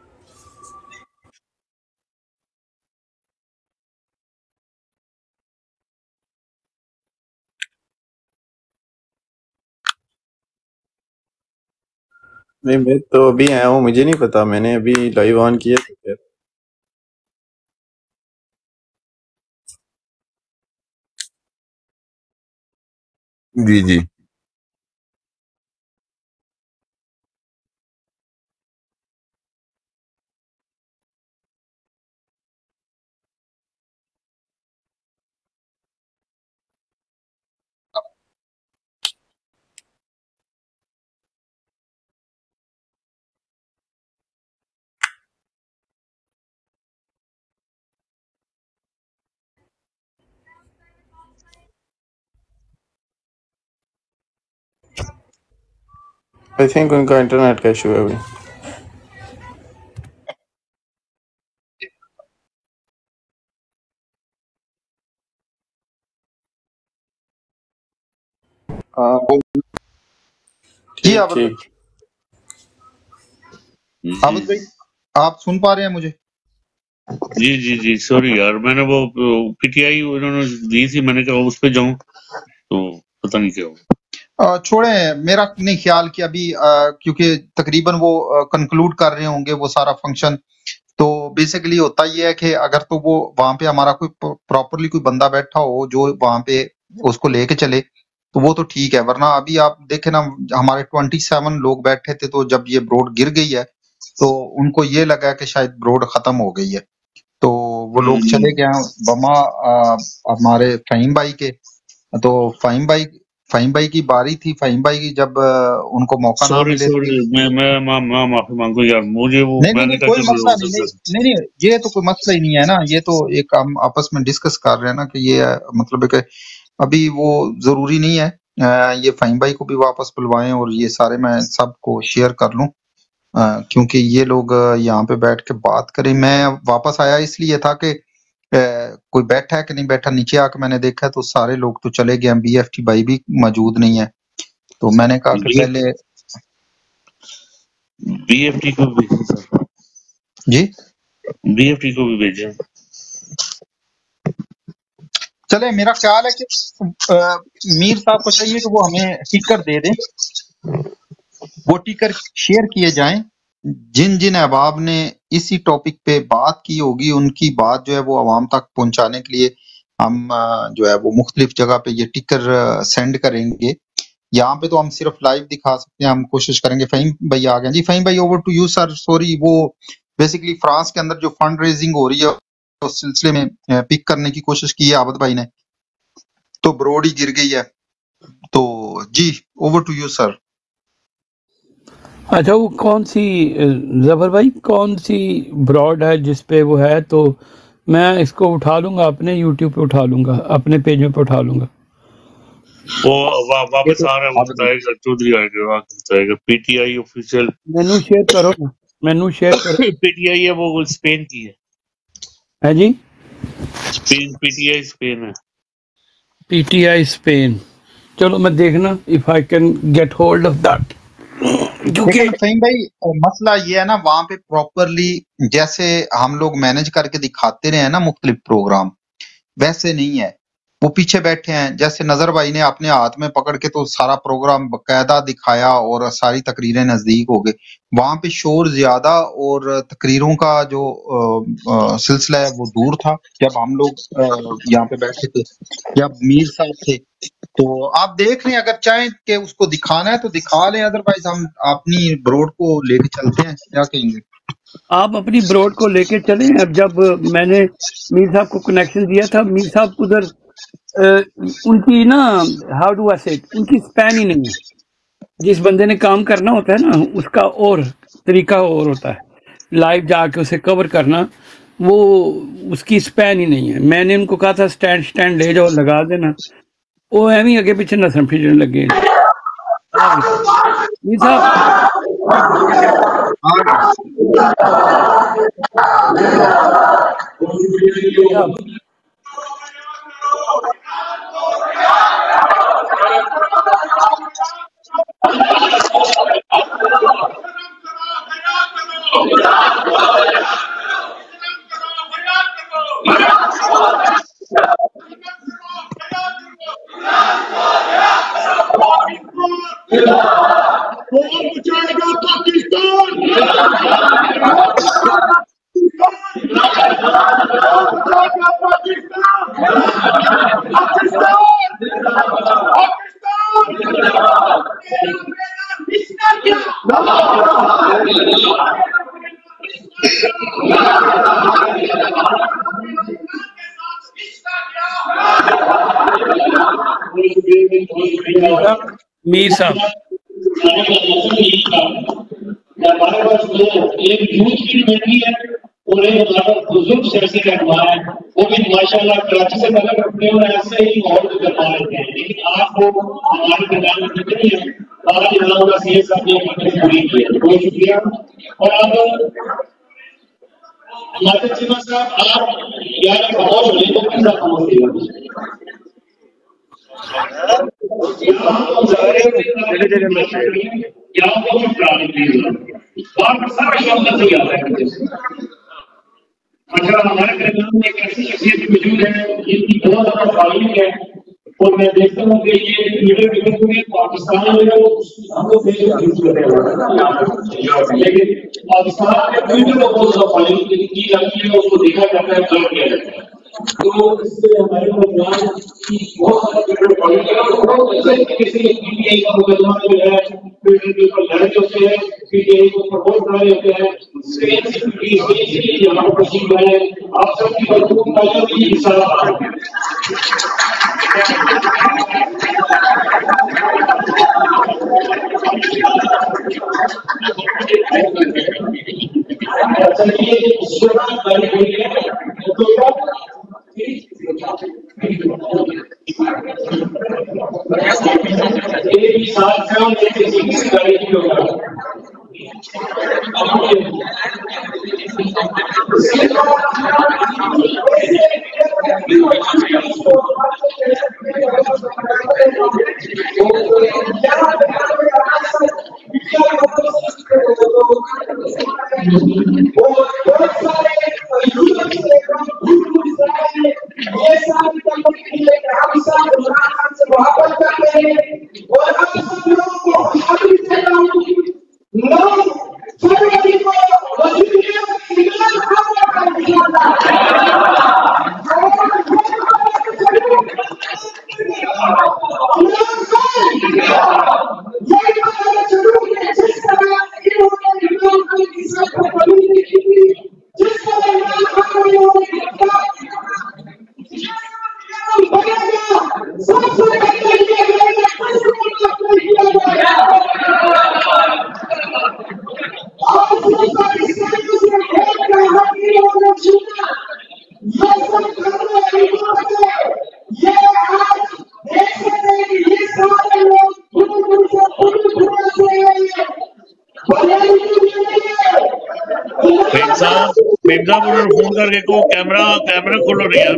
नहीं मैं तो अभी आया हूँ, मुझे नहीं पता, मैंने अभी लाइव ऑन किया तो फिर जी जी आई थिंक उनका इंटरनेट का इशू है अभी। जी ठीक आबद भाई, ठीक आबद भाई आप सुन पा रहे हैं मुझे? जी जी जी सॉरी यार मैंने वो पीटीआई उन्होंने दी थी मैंने कहा उस पे जाऊं तो पता नहीं क्या हुआ। छोड़े, मेरा नहीं ख्याल कि अभी क्योंकि तकरीबन वो कंक्लूड कर रहे होंगे वो सारा फंक्शन। तो बेसिकली होता ये है कि अगर तो वो वहां पे हमारा कोई प्रॉपरली कोई बंदा बैठा हो जो वहां पे उसको लेके चले तो वो तो ठीक है, वरना अभी आप देखे ना हमारे 27 लोग बैठे थे तो जब ये ब्रोड गिर गई है तो उनको ये लगा कि शायद ब्रोड खत्म हो गई है तो वो लोग चले गए बमा हमारे फहीम भाई के। तो फहीम भाई की बारी थी, फहीम भाई की जब उनको मौका ना सॉरी मिले सॉरी मैं माफी मांगू यार मुझे वो नहीं नहीं मैंने नहीं कहा कोई चलो मसला नहीं, नहीं नहीं नहीं ये तो कोई मसला ही नहीं है ना, ये तो एक हम आपस में डिस्कस कर रहे हैं ना कि ये मतलब है कि अभी वो जरूरी नहीं है ये फहीम भाई को भी वापस बुलवाएं और ये सारे मैं सबको शेयर कर लूं क्योंकि ये लोग यहाँ पे बैठ के बात करें। मैं वापस आया इसलिए था कि कोई बैठा है कि नहीं बैठा, नीचे आके मैंने देखा तो सारे लोग तो चले गए, बीएफटी भाई भी मौजूद नहीं है तो मैंने कहा कि पहले बीएफटी को भेजें सर, जी बीएफटी को भी भेजें। चले, मेरा ख्याल है कि मीर साहब को चाहिए कि वो हमें टिकर दे दें, वो टिकर शेयर किए जाएं। जिन जिन अहबाब ने इसी टॉपिक पे बात की होगी उनकी बात जो है वो आवाम तक पहुंचाने के लिए हम जो है वो मुख्तलिफ जगह पे ये टिकर सेंड करेंगे। यहाँ पे तो हम सिर्फ लाइव दिखा सकते हैं, हम कोशिश करेंगे। फहीम भाई आ गए जी, फहीम भाई over to you sir. Sorry वो बेसिकली फ्रांस के अंदर जो फंड रेजिंग हो रही है उस सिलसिले में पिक करने की कोशिश की है आबद भाई ने तो ब्रोड ही गिर गई है। तो जी ओवर टू यू सर। अच्छा वो कौन सी जफर भाई कौन सी ब्रॉड है जिस पे वो है? तो मैं इसको उठा लूंगा, अपने यूट्यूब पे उठा लूंगा, अपने पेज पे उठा लूंगा। वो वापस आ रहा है वो बताएगा, चौधरी आएगा आके बताएगा। पीटीआई ऑफिशियल मेनू शेयर करो ना, मेनू शेयर करो। पीटीआई है वो स्पेन की है जी, स्पेन पीटीआई स्पेन है। पीटीआई स्पेन, चलो मैं देखना if I can get hold of that. क्योंकि देखो फहीम भाई, मसला ये है ना, वहां पे प्रॉपरली जैसे हम लोग मैनेज करके दिखाते रहे हैं ना मुख्तलिफ प्रोग्राम, वैसे नहीं है। वो पीछे बैठे हैं, जैसे नजर भाई ने अपने हाथ में पकड़ के तो सारा प्रोग्राम बकायदा दिखाया और सारी तकरीरें नजदीक हो गई। वहां पे शोर ज्यादा और तकरीरों का जो सिलसिला है वो दूर था जब हम लोग यहाँ पे बैठे थे, जब मीर साहब थे। तो आप देख लें, अगर चाहें कि उसको दिखाना है तो दिखा लें, अदरवाइज हम अपनी ब्रोड को लेके चलते हैं। क्या कहेंगे? आप अपनी ब्रोड को लेके चलें। अब जब मैंने मीर साहब को कनेक्शन दिया था, मीर साहब उधर उनकी ना, हाउ डू आई से, उनकी स्पैन ही नहीं है। जिस बंदे ने काम करना होता है ना, उसका और तरीका और होता है, लाइव जाके उसे कवर करना, वो उसकी स्पैन ही नहीं है। मैंने उनको कहा था स्टैंड ले जाओ, लगा देना, वो एवं आगे पीछे नसम फिरने लगे। मीर साहब मीर साहब हमारे पास दो, एक यूथ की कमेटी है और एक हमारा बुजुर्ग सियासी रहनुमा है, वो भी माशाल्लाह कराची से तलक रखते हैं और ऐसे ही माहौल को करवा लेते हैं। लेकिन आप लोग हमारे मैदान में कितने हैं, आज यहाँ का सीएस साहब ने पूरी की है, बहुत शुक्रिया। और अब हमारे चीमा साहब, आप यार खामोश हो जाए तो किस तरह खामोश होगा? अच्छा, हमारे प्रोग्राम में एक ऐसी शख्सियत मौजूद है जिनकी बहुत ज्यादा फॉलोइंग है और मैं देखता हूँ कि ये लीडर पूरे पाकिस्तान में हम लोग लेकिन पाकिस्तान में कोई भी बहुत ज्यादा फॉलोइंग की जाती है, उसको देखा जाता है, काम किया जाता है। तो इससे हमारे प्रोग्राम की बहुत सारी फॉलोइंग है और बहुत अच्छे तरीके से पीटीआई का मुकदमा जो है, पीटीआई के ऊपर लड़ाई होते हैं, पीटीआई को सपोर्ट कर रहे होते हैं, यहाँ पर तस्वीर है, आप सबकी भरपूर तालियों की हिस्सा फोन करके को कैमरा खोलो नहीं यार।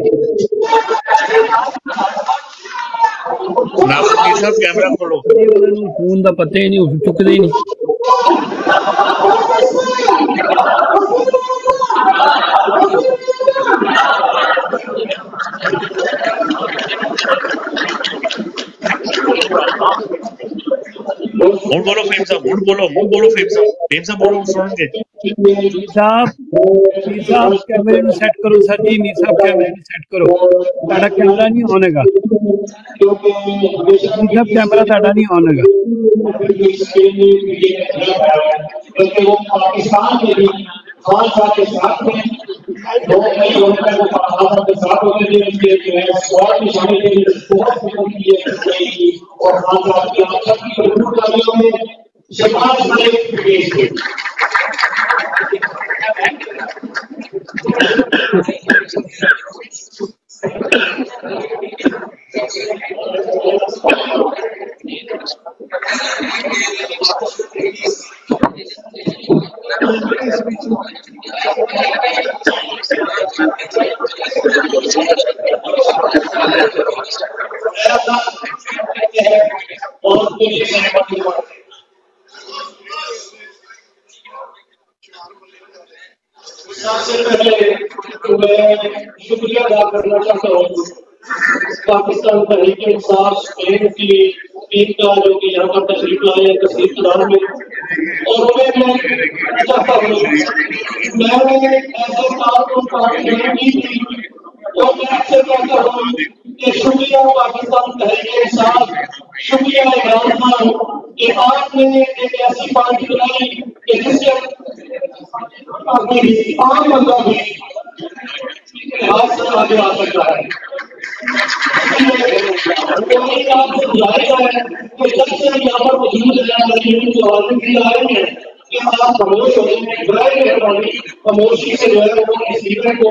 नासिर मीर साहब कैमरा खोलो। फोन का पता ही नहीं, उस चुकते ही नहीं। मुड़ बोलो फेम साहब, मुड़ बोलो फेम साहब बोलो, सुनेंगे। मीर साहब कैमरे में सेट करो सर जी, मीर साहब कैमरे में सेट करो, ताड़ा कैमरा नहीं होनेगा, मीर साहब कैमरा ताड़ा नहीं होनेगा। वो पाकिस्तान के भी खान साहब के साथ में दो कई होने को खान साहब के साथ होते थे, उसके जो है स्क्वाड में शामिल थे, बहुत की और खान साहब की अच्छा की रिपोर्टकारियों में शहबाज मलिक पेश थे। सबसे पहले मैं शुक्रिया अदा करना चाहता हूँ पाकिस्तान तहरीक इंसाफ स्पेन की टीम का, जो कि यहाँ पर तशरीफ लाए हैं तस्लीम कदार में, और उन्हें मैं चाहता हूँ मैंने ऐसे काम को पार्टी नहीं की थी, तो मैं आपसे कहता हूँ कि शुक्रिया पाकिस्तान तहरीक इंसाफ, शुक्रिया इमरान खान कि आपने एक ऐसी पार्टी बनाई कि जिससे आम बंदा भी हाथ से आगे आ सकता है। आपसे गुजारिश है कि जब से यहाँ पर मौजूद है जो आदमी भी आए हैं कि आप खामोश हो जाए, बराए मेहरबानी खामोशी से जो है वो सीखने को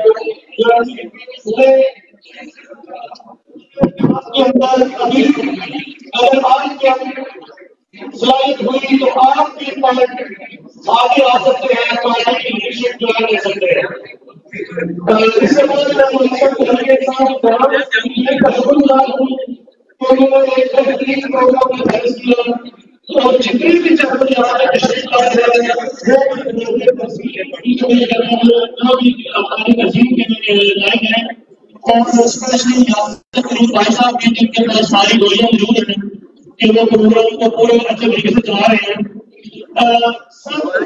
आपके अंदर अभी अगर आपके सलाहियत हुई तो आप भी आगे आ सकते हैं, पार्टी की लीडरशिप जो है ले सकते हैं। इससे बाद मैं शुक्रगुजार हूँ कि उन्होंने एक बेहतरीन प्रोग्राम में फैसला किया और जितनी भी जगह यहाँ पे तशरीफ लाए हैं वो भी अपनी तस्वीर के लिए लाए हैं, और स्पेशली भाई साहब की जिनके पास सारी गोलियां मौजूद हैं कि वो प्रोग्राम को पूरे अच्छे तरीके से चला रहे हैं।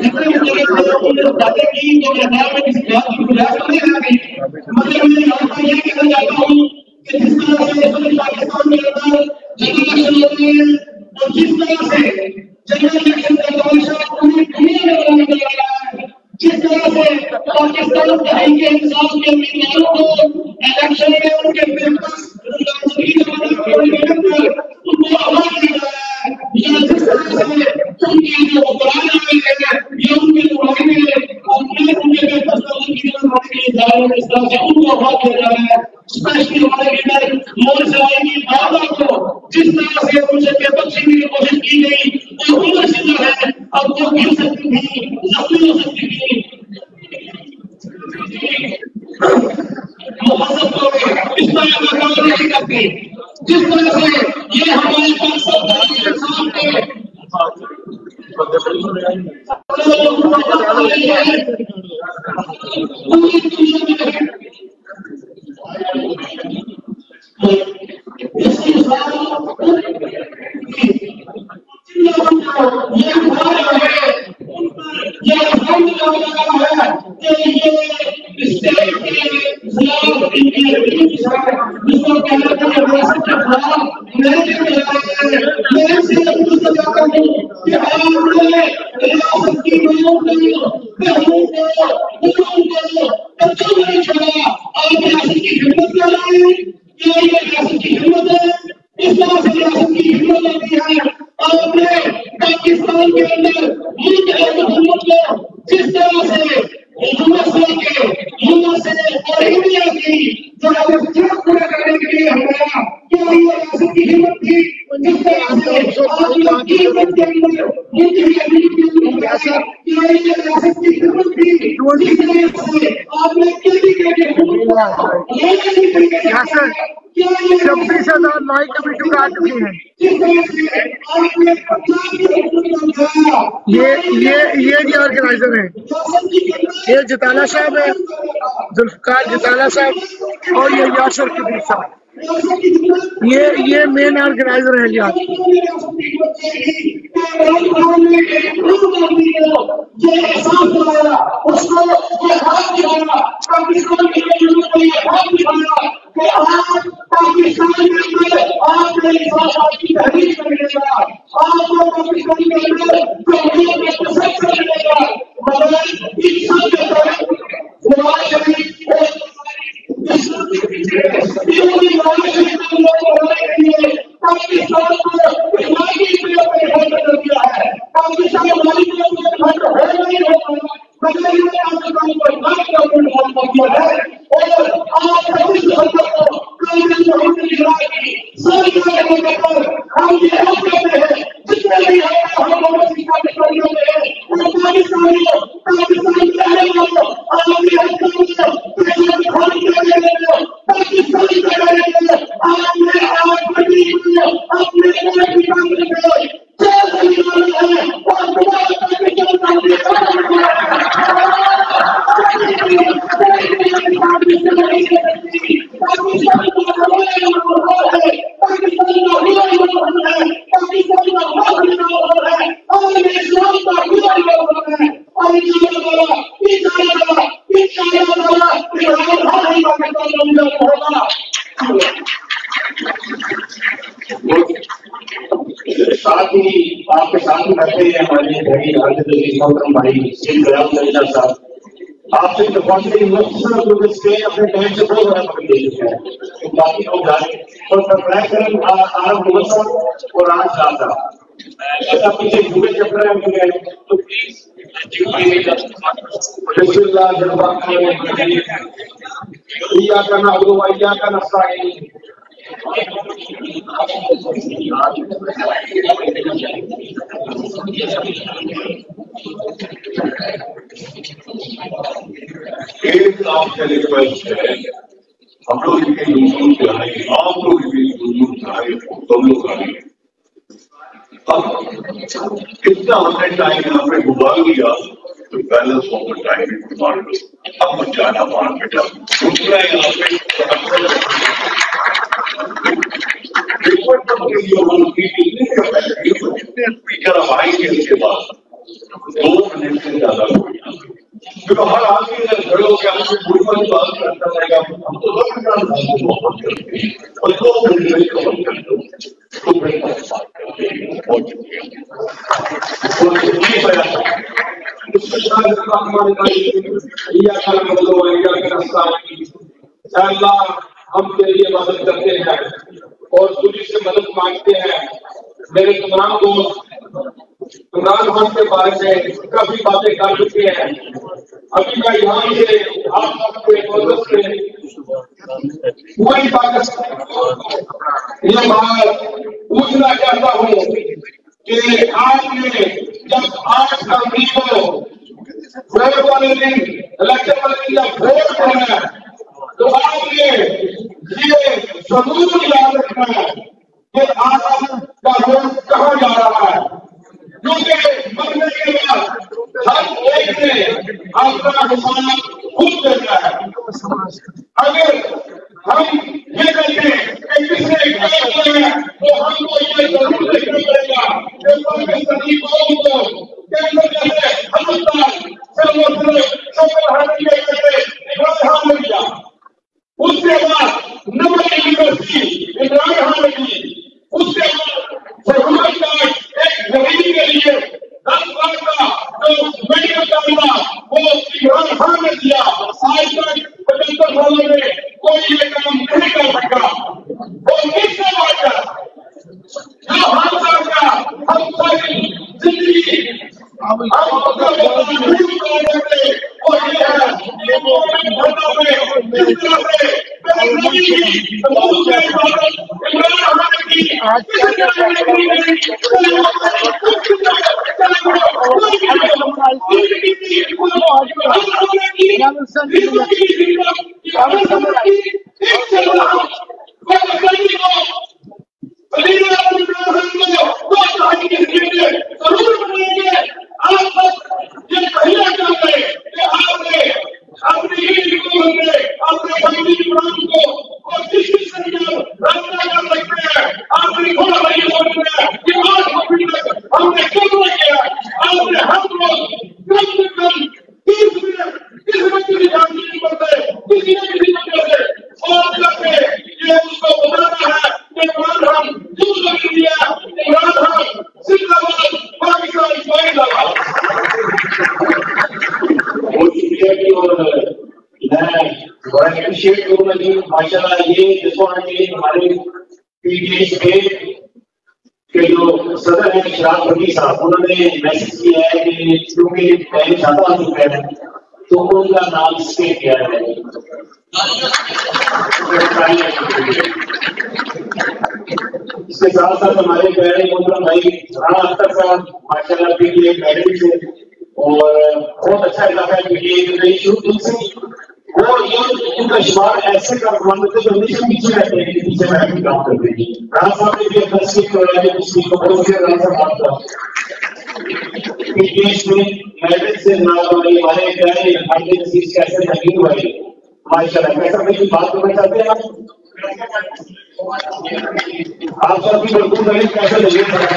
जितने बातें की तो मेरे ख्याल में किसी बात की गुजारिश नहीं रह गई, मगर मैं यहाँ पर यह कहना चाहता हूँ कि जिस तरह से पाकिस्तान के अंदर जनरल इलेक्शन होते हैं और जिस तरह से जनरल इलेक्शन का तमाशा पूरी दुनिया में बनाया जा रहा है, जिस तरह से पाकिस्तान तहरीक इंसाफ के उम्मीदवारों को इलेक्शन में उनके पेपर्स उनको आवाज दिया जा रहा है, या जिस तरह से उनकी जो बरान है या उनके दुआई में अपने उनके पेपर्स को उनकी तरफ के लिए जा रहे हैं, इस तरह से उनको आवाज दिया जा रहा है। स्पेशली हमारे लीडर मोहन सराय की बाबा को जिस तरह से उनसे पेपर छीनने की कोशिश की गई और उम्र सीधा है, अब वो गिर सकती थी, जख्मी हो सकती थी, मुहब्बत को इस तरह का काम नहीं करती, जिस तरह से ये हमारे पास सब पाकिस्तान के अंदर मुल्क है हुकूमत को जिस तरह से यूएसए के यूएसए और इंडिया की जो आवश्यकता पूरा करने के लिए हमारा क्या ये रियासत की हिम्मत थी, जिस तरह से आज लोग की हिम्मत के अंदर मुल्क की अमीर के अंदर क्या ये रियासत की हिम्मत थी, जिस तरह से आपने कैदी के हुकूमत को 26,000 माइक कभी चुका चुकी हैं। ये भी ऑर्गेनाइजर है, ये जताला साहब है, जुल्फकार जताला साहब, और ये यासर कबीर साहब, ये मेन ऑर्गेनाइजर है यार। साथ ही आपके साथ ही बैठे हैं हमारे भाई साहब, आपसे अपने टाइम से बहुत बड़ा पकड़ ले चुके हैं, तो बाकी लोग जा रहे हैं और आज ज्यादा ऐसा पीछे जुड़े चक्र है, तो प्लीज का नक्शा एक आपसे रिक्वेस्ट है, हम लोग इनके यूट्यूब चाहे, आप लोग इनके यूट्यूब चाहे, सब लोग आए। अब कितना हमने टाइम यहाँ पे गुजार लिया, तो बैलेंस ऑफ द टाइम गुजार लो। अब मत जाना मार्केट, दूसरा यहाँ पे स्पीकर अब आएंगे इसके बाद 2 मिनट से ज्यादा क्योंकि हर आदमी ने खड़े होकर आपसे पूरी वाली बात करता रहेगा, हम तो सब मोहब्बत करते हैं और 2 मिनट में कवर कर दो, 2 मिनट में बात करते हैं। बहुत शुक्रिया। हम तेरी इबादत करते हैं और तुझी से मदद मांगते हैं। मेरे तमाम दोस्त इमरान खान के बारे में काफी बातें कर चुके हैं। अभी मैं यहाँ से आप सबके मदद से पूरी पाकिस्तान ये बात पूछना चाहता हूँ कि आपने जब 8 फरवरी को वोट वाले दिन, इलेक्शन वाले दिन जब वोट करना है, तो आपने ये जरूर याद रखना है कि आसाम का वोट कहाँ जा रहा है, क्योंकि मरने के बाद हर एक ने अपना हिसाब खुद देना है। अगर हम ये देखें कि किसने क्या किया है, तो हमको ये जरूर देखना पड़ेगा कि पाकिस्तानी कौम को कैसे कैसे उसके बाद नंबर यूनिवर्सिटी इमरान खान लगी, उसके बाद जरूरत का एक गरीब के लिए 10 लाख का जो मेडिकल का वो इमरान खान ने दिया। आज तक 75 सालों में कोई ये काम नहीं कर सका। वो किससे बात जो हम सबका हम सारी जिंदगी हम और अप्रिशिएट करूंगा जी माशाल्लाह ये देखो कि हमारे पीडीएस के जो सदर है शराब बंदी साहब उन्होंने मैसेज किया है कि क्योंकि पहले ज्यादा हो चुका है तो उनका नाम स्टे किया है। इसके साथ साथ हमारे प्यारे मोहतरम भाई राणा अख्तर साहब माशाल्लाह पीटीए कैडेट से और बहुत अच्छा इलाका है पीटीए शुरू से वो ये उनका शुमार ऐसे कारकुन थे जो हमेशा पीछे रहते हैं पीछे बैठ के काम करते हैं। राणा साहब ने भी अपना सीट करवाया है पिछली को बहुत से राणा साहब आपका पीटीए में मैरिज से हमारे प्यारे हमारे नसीब कैसे हकीम भाई माशाल्लाह कैसा भाई बात करना चाहते हैं आप सबकी भरपूर दलील कैसे लगे आप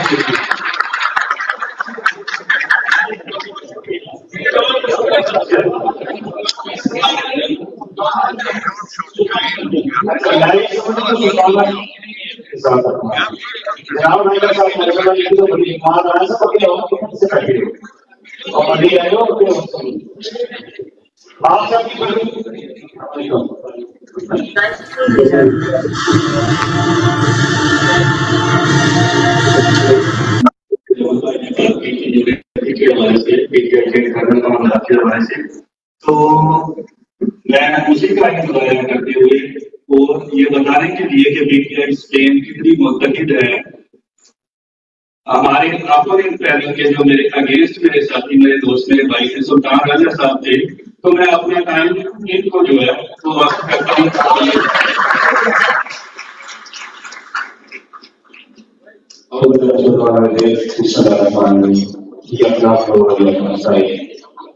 तो मैं उसी का इंतजार करते हुए और ये बताने के लिए कि बीपीआई स्पेन कितनी मुतहिद है हमारे आपने पैनल के जो मेरे अगेंस्ट मेरे साथी मेरे दोस्त मेरे भाई थे सुल्तान राजा साहब थे तो मैं अपना टाइम इनको जो है तो वक्त करता हूँ।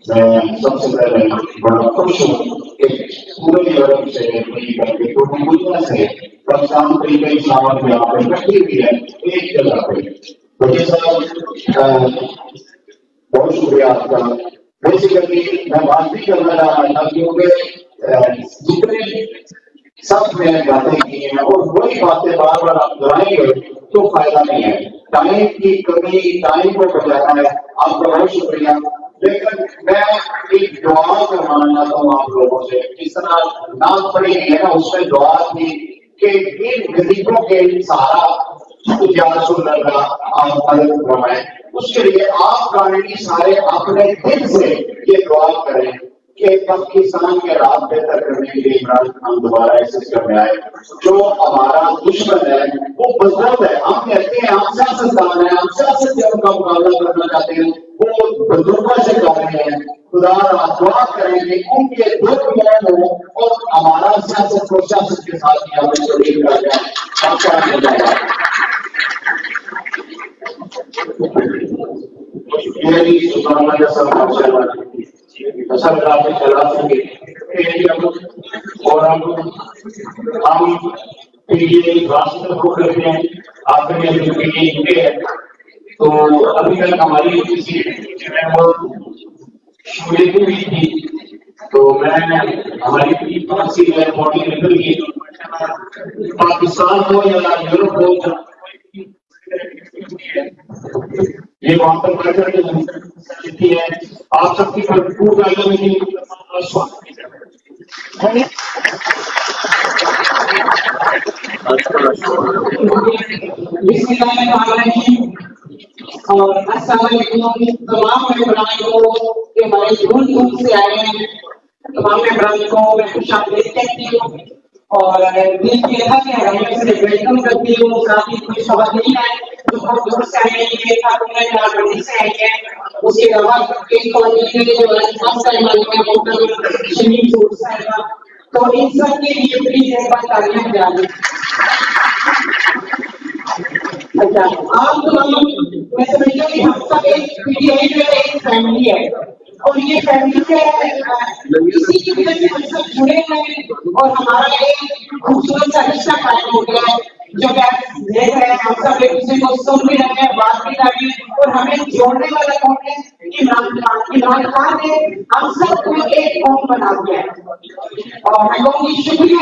मैं सबसे पहले बड़ा खुश हूँ कि पूरे यूरोप से पूरी दुनिया से पाकिस्तान तरीके इस्लाम में यहाँ पे इकट्ठी हुई है एक जगह पे। मुझे सर बहुत शुक्रिया आपका। बेसिकली मैं बात भी करना चाह रहा था क्योंकि जितने सब मैंने बातें की हैं और वही बातें बार बार आप दोहराएंगे तो फायदा नहीं है। टाइम की कमी टाइम को बचाना है। आपका बहुत शुक्रिया। लेकिन मैं एक दुआ करवाना चाहता हूँ आप लोगों से जिस तरह नाम पड़ी है ना उसमें दुआ थी कि इन गरीबों के सहारा आप मदद करवाएं। उसके लिए आप कानूनी सारे अपने दिल से ये दुआ करें कि पाकिस्तान के रात बेहतर करने के लिए इमरान खान दोबारा सिस्टम में आए। जो हमारा दुश्मन है वो बजरत है। हम कहते हैं हम सियासतदान है हम सियासत से उनका मुकाबला करना चाहते हैं वो बंदूकों से कर रहे हैं। खुदा दुआ करेंगे उनके दुख में हो और हमारा सियासत को सियासत के साथ ही हमें शरीक कर जाए। चला सके और हम ये रास्ते को करते हैं आखिर है तो अभी तक हमारी किसी हुई थी तो मैं हमारी बॉडी निकल गई पाकिस्तान हो या यूरोप हो ये वहां पर प्रेशर है। आप सबकी भरपूर और तमाम मेहमान को के हमारे दूर दूर से आए हैं तमाम मेहमान को मैं खुशामदीद कहती हूँ और दिल की लगा के हमें से वेलकम करती हूँ। साथ ही कोई खबर नहीं है जो बहुत दूर से आए हैं से आए हैं। उसके अलावा कई कॉलेज जो तो इन सब के लिए प्लीज एक बार तालियां बजा दें। अच्छा आप मैं समझता हूँ कि हम सब एक पीटीआई में एक फैमिली है और ये फैमिली से इसी की वजह से हम सब जुड़े हैं और हमारा एक खूबसूरत सा रिश्ता कायम हो गया है जो देख रहे हैं हम सब एक दूसरे को सुन भी रहे हैं बात भी कर रहे हैं और हमें जोड़ने वाला कौन है इमरान खान ने हम सबको एक कौम बना दिया है और मैं कहूँगी शुक्रिया।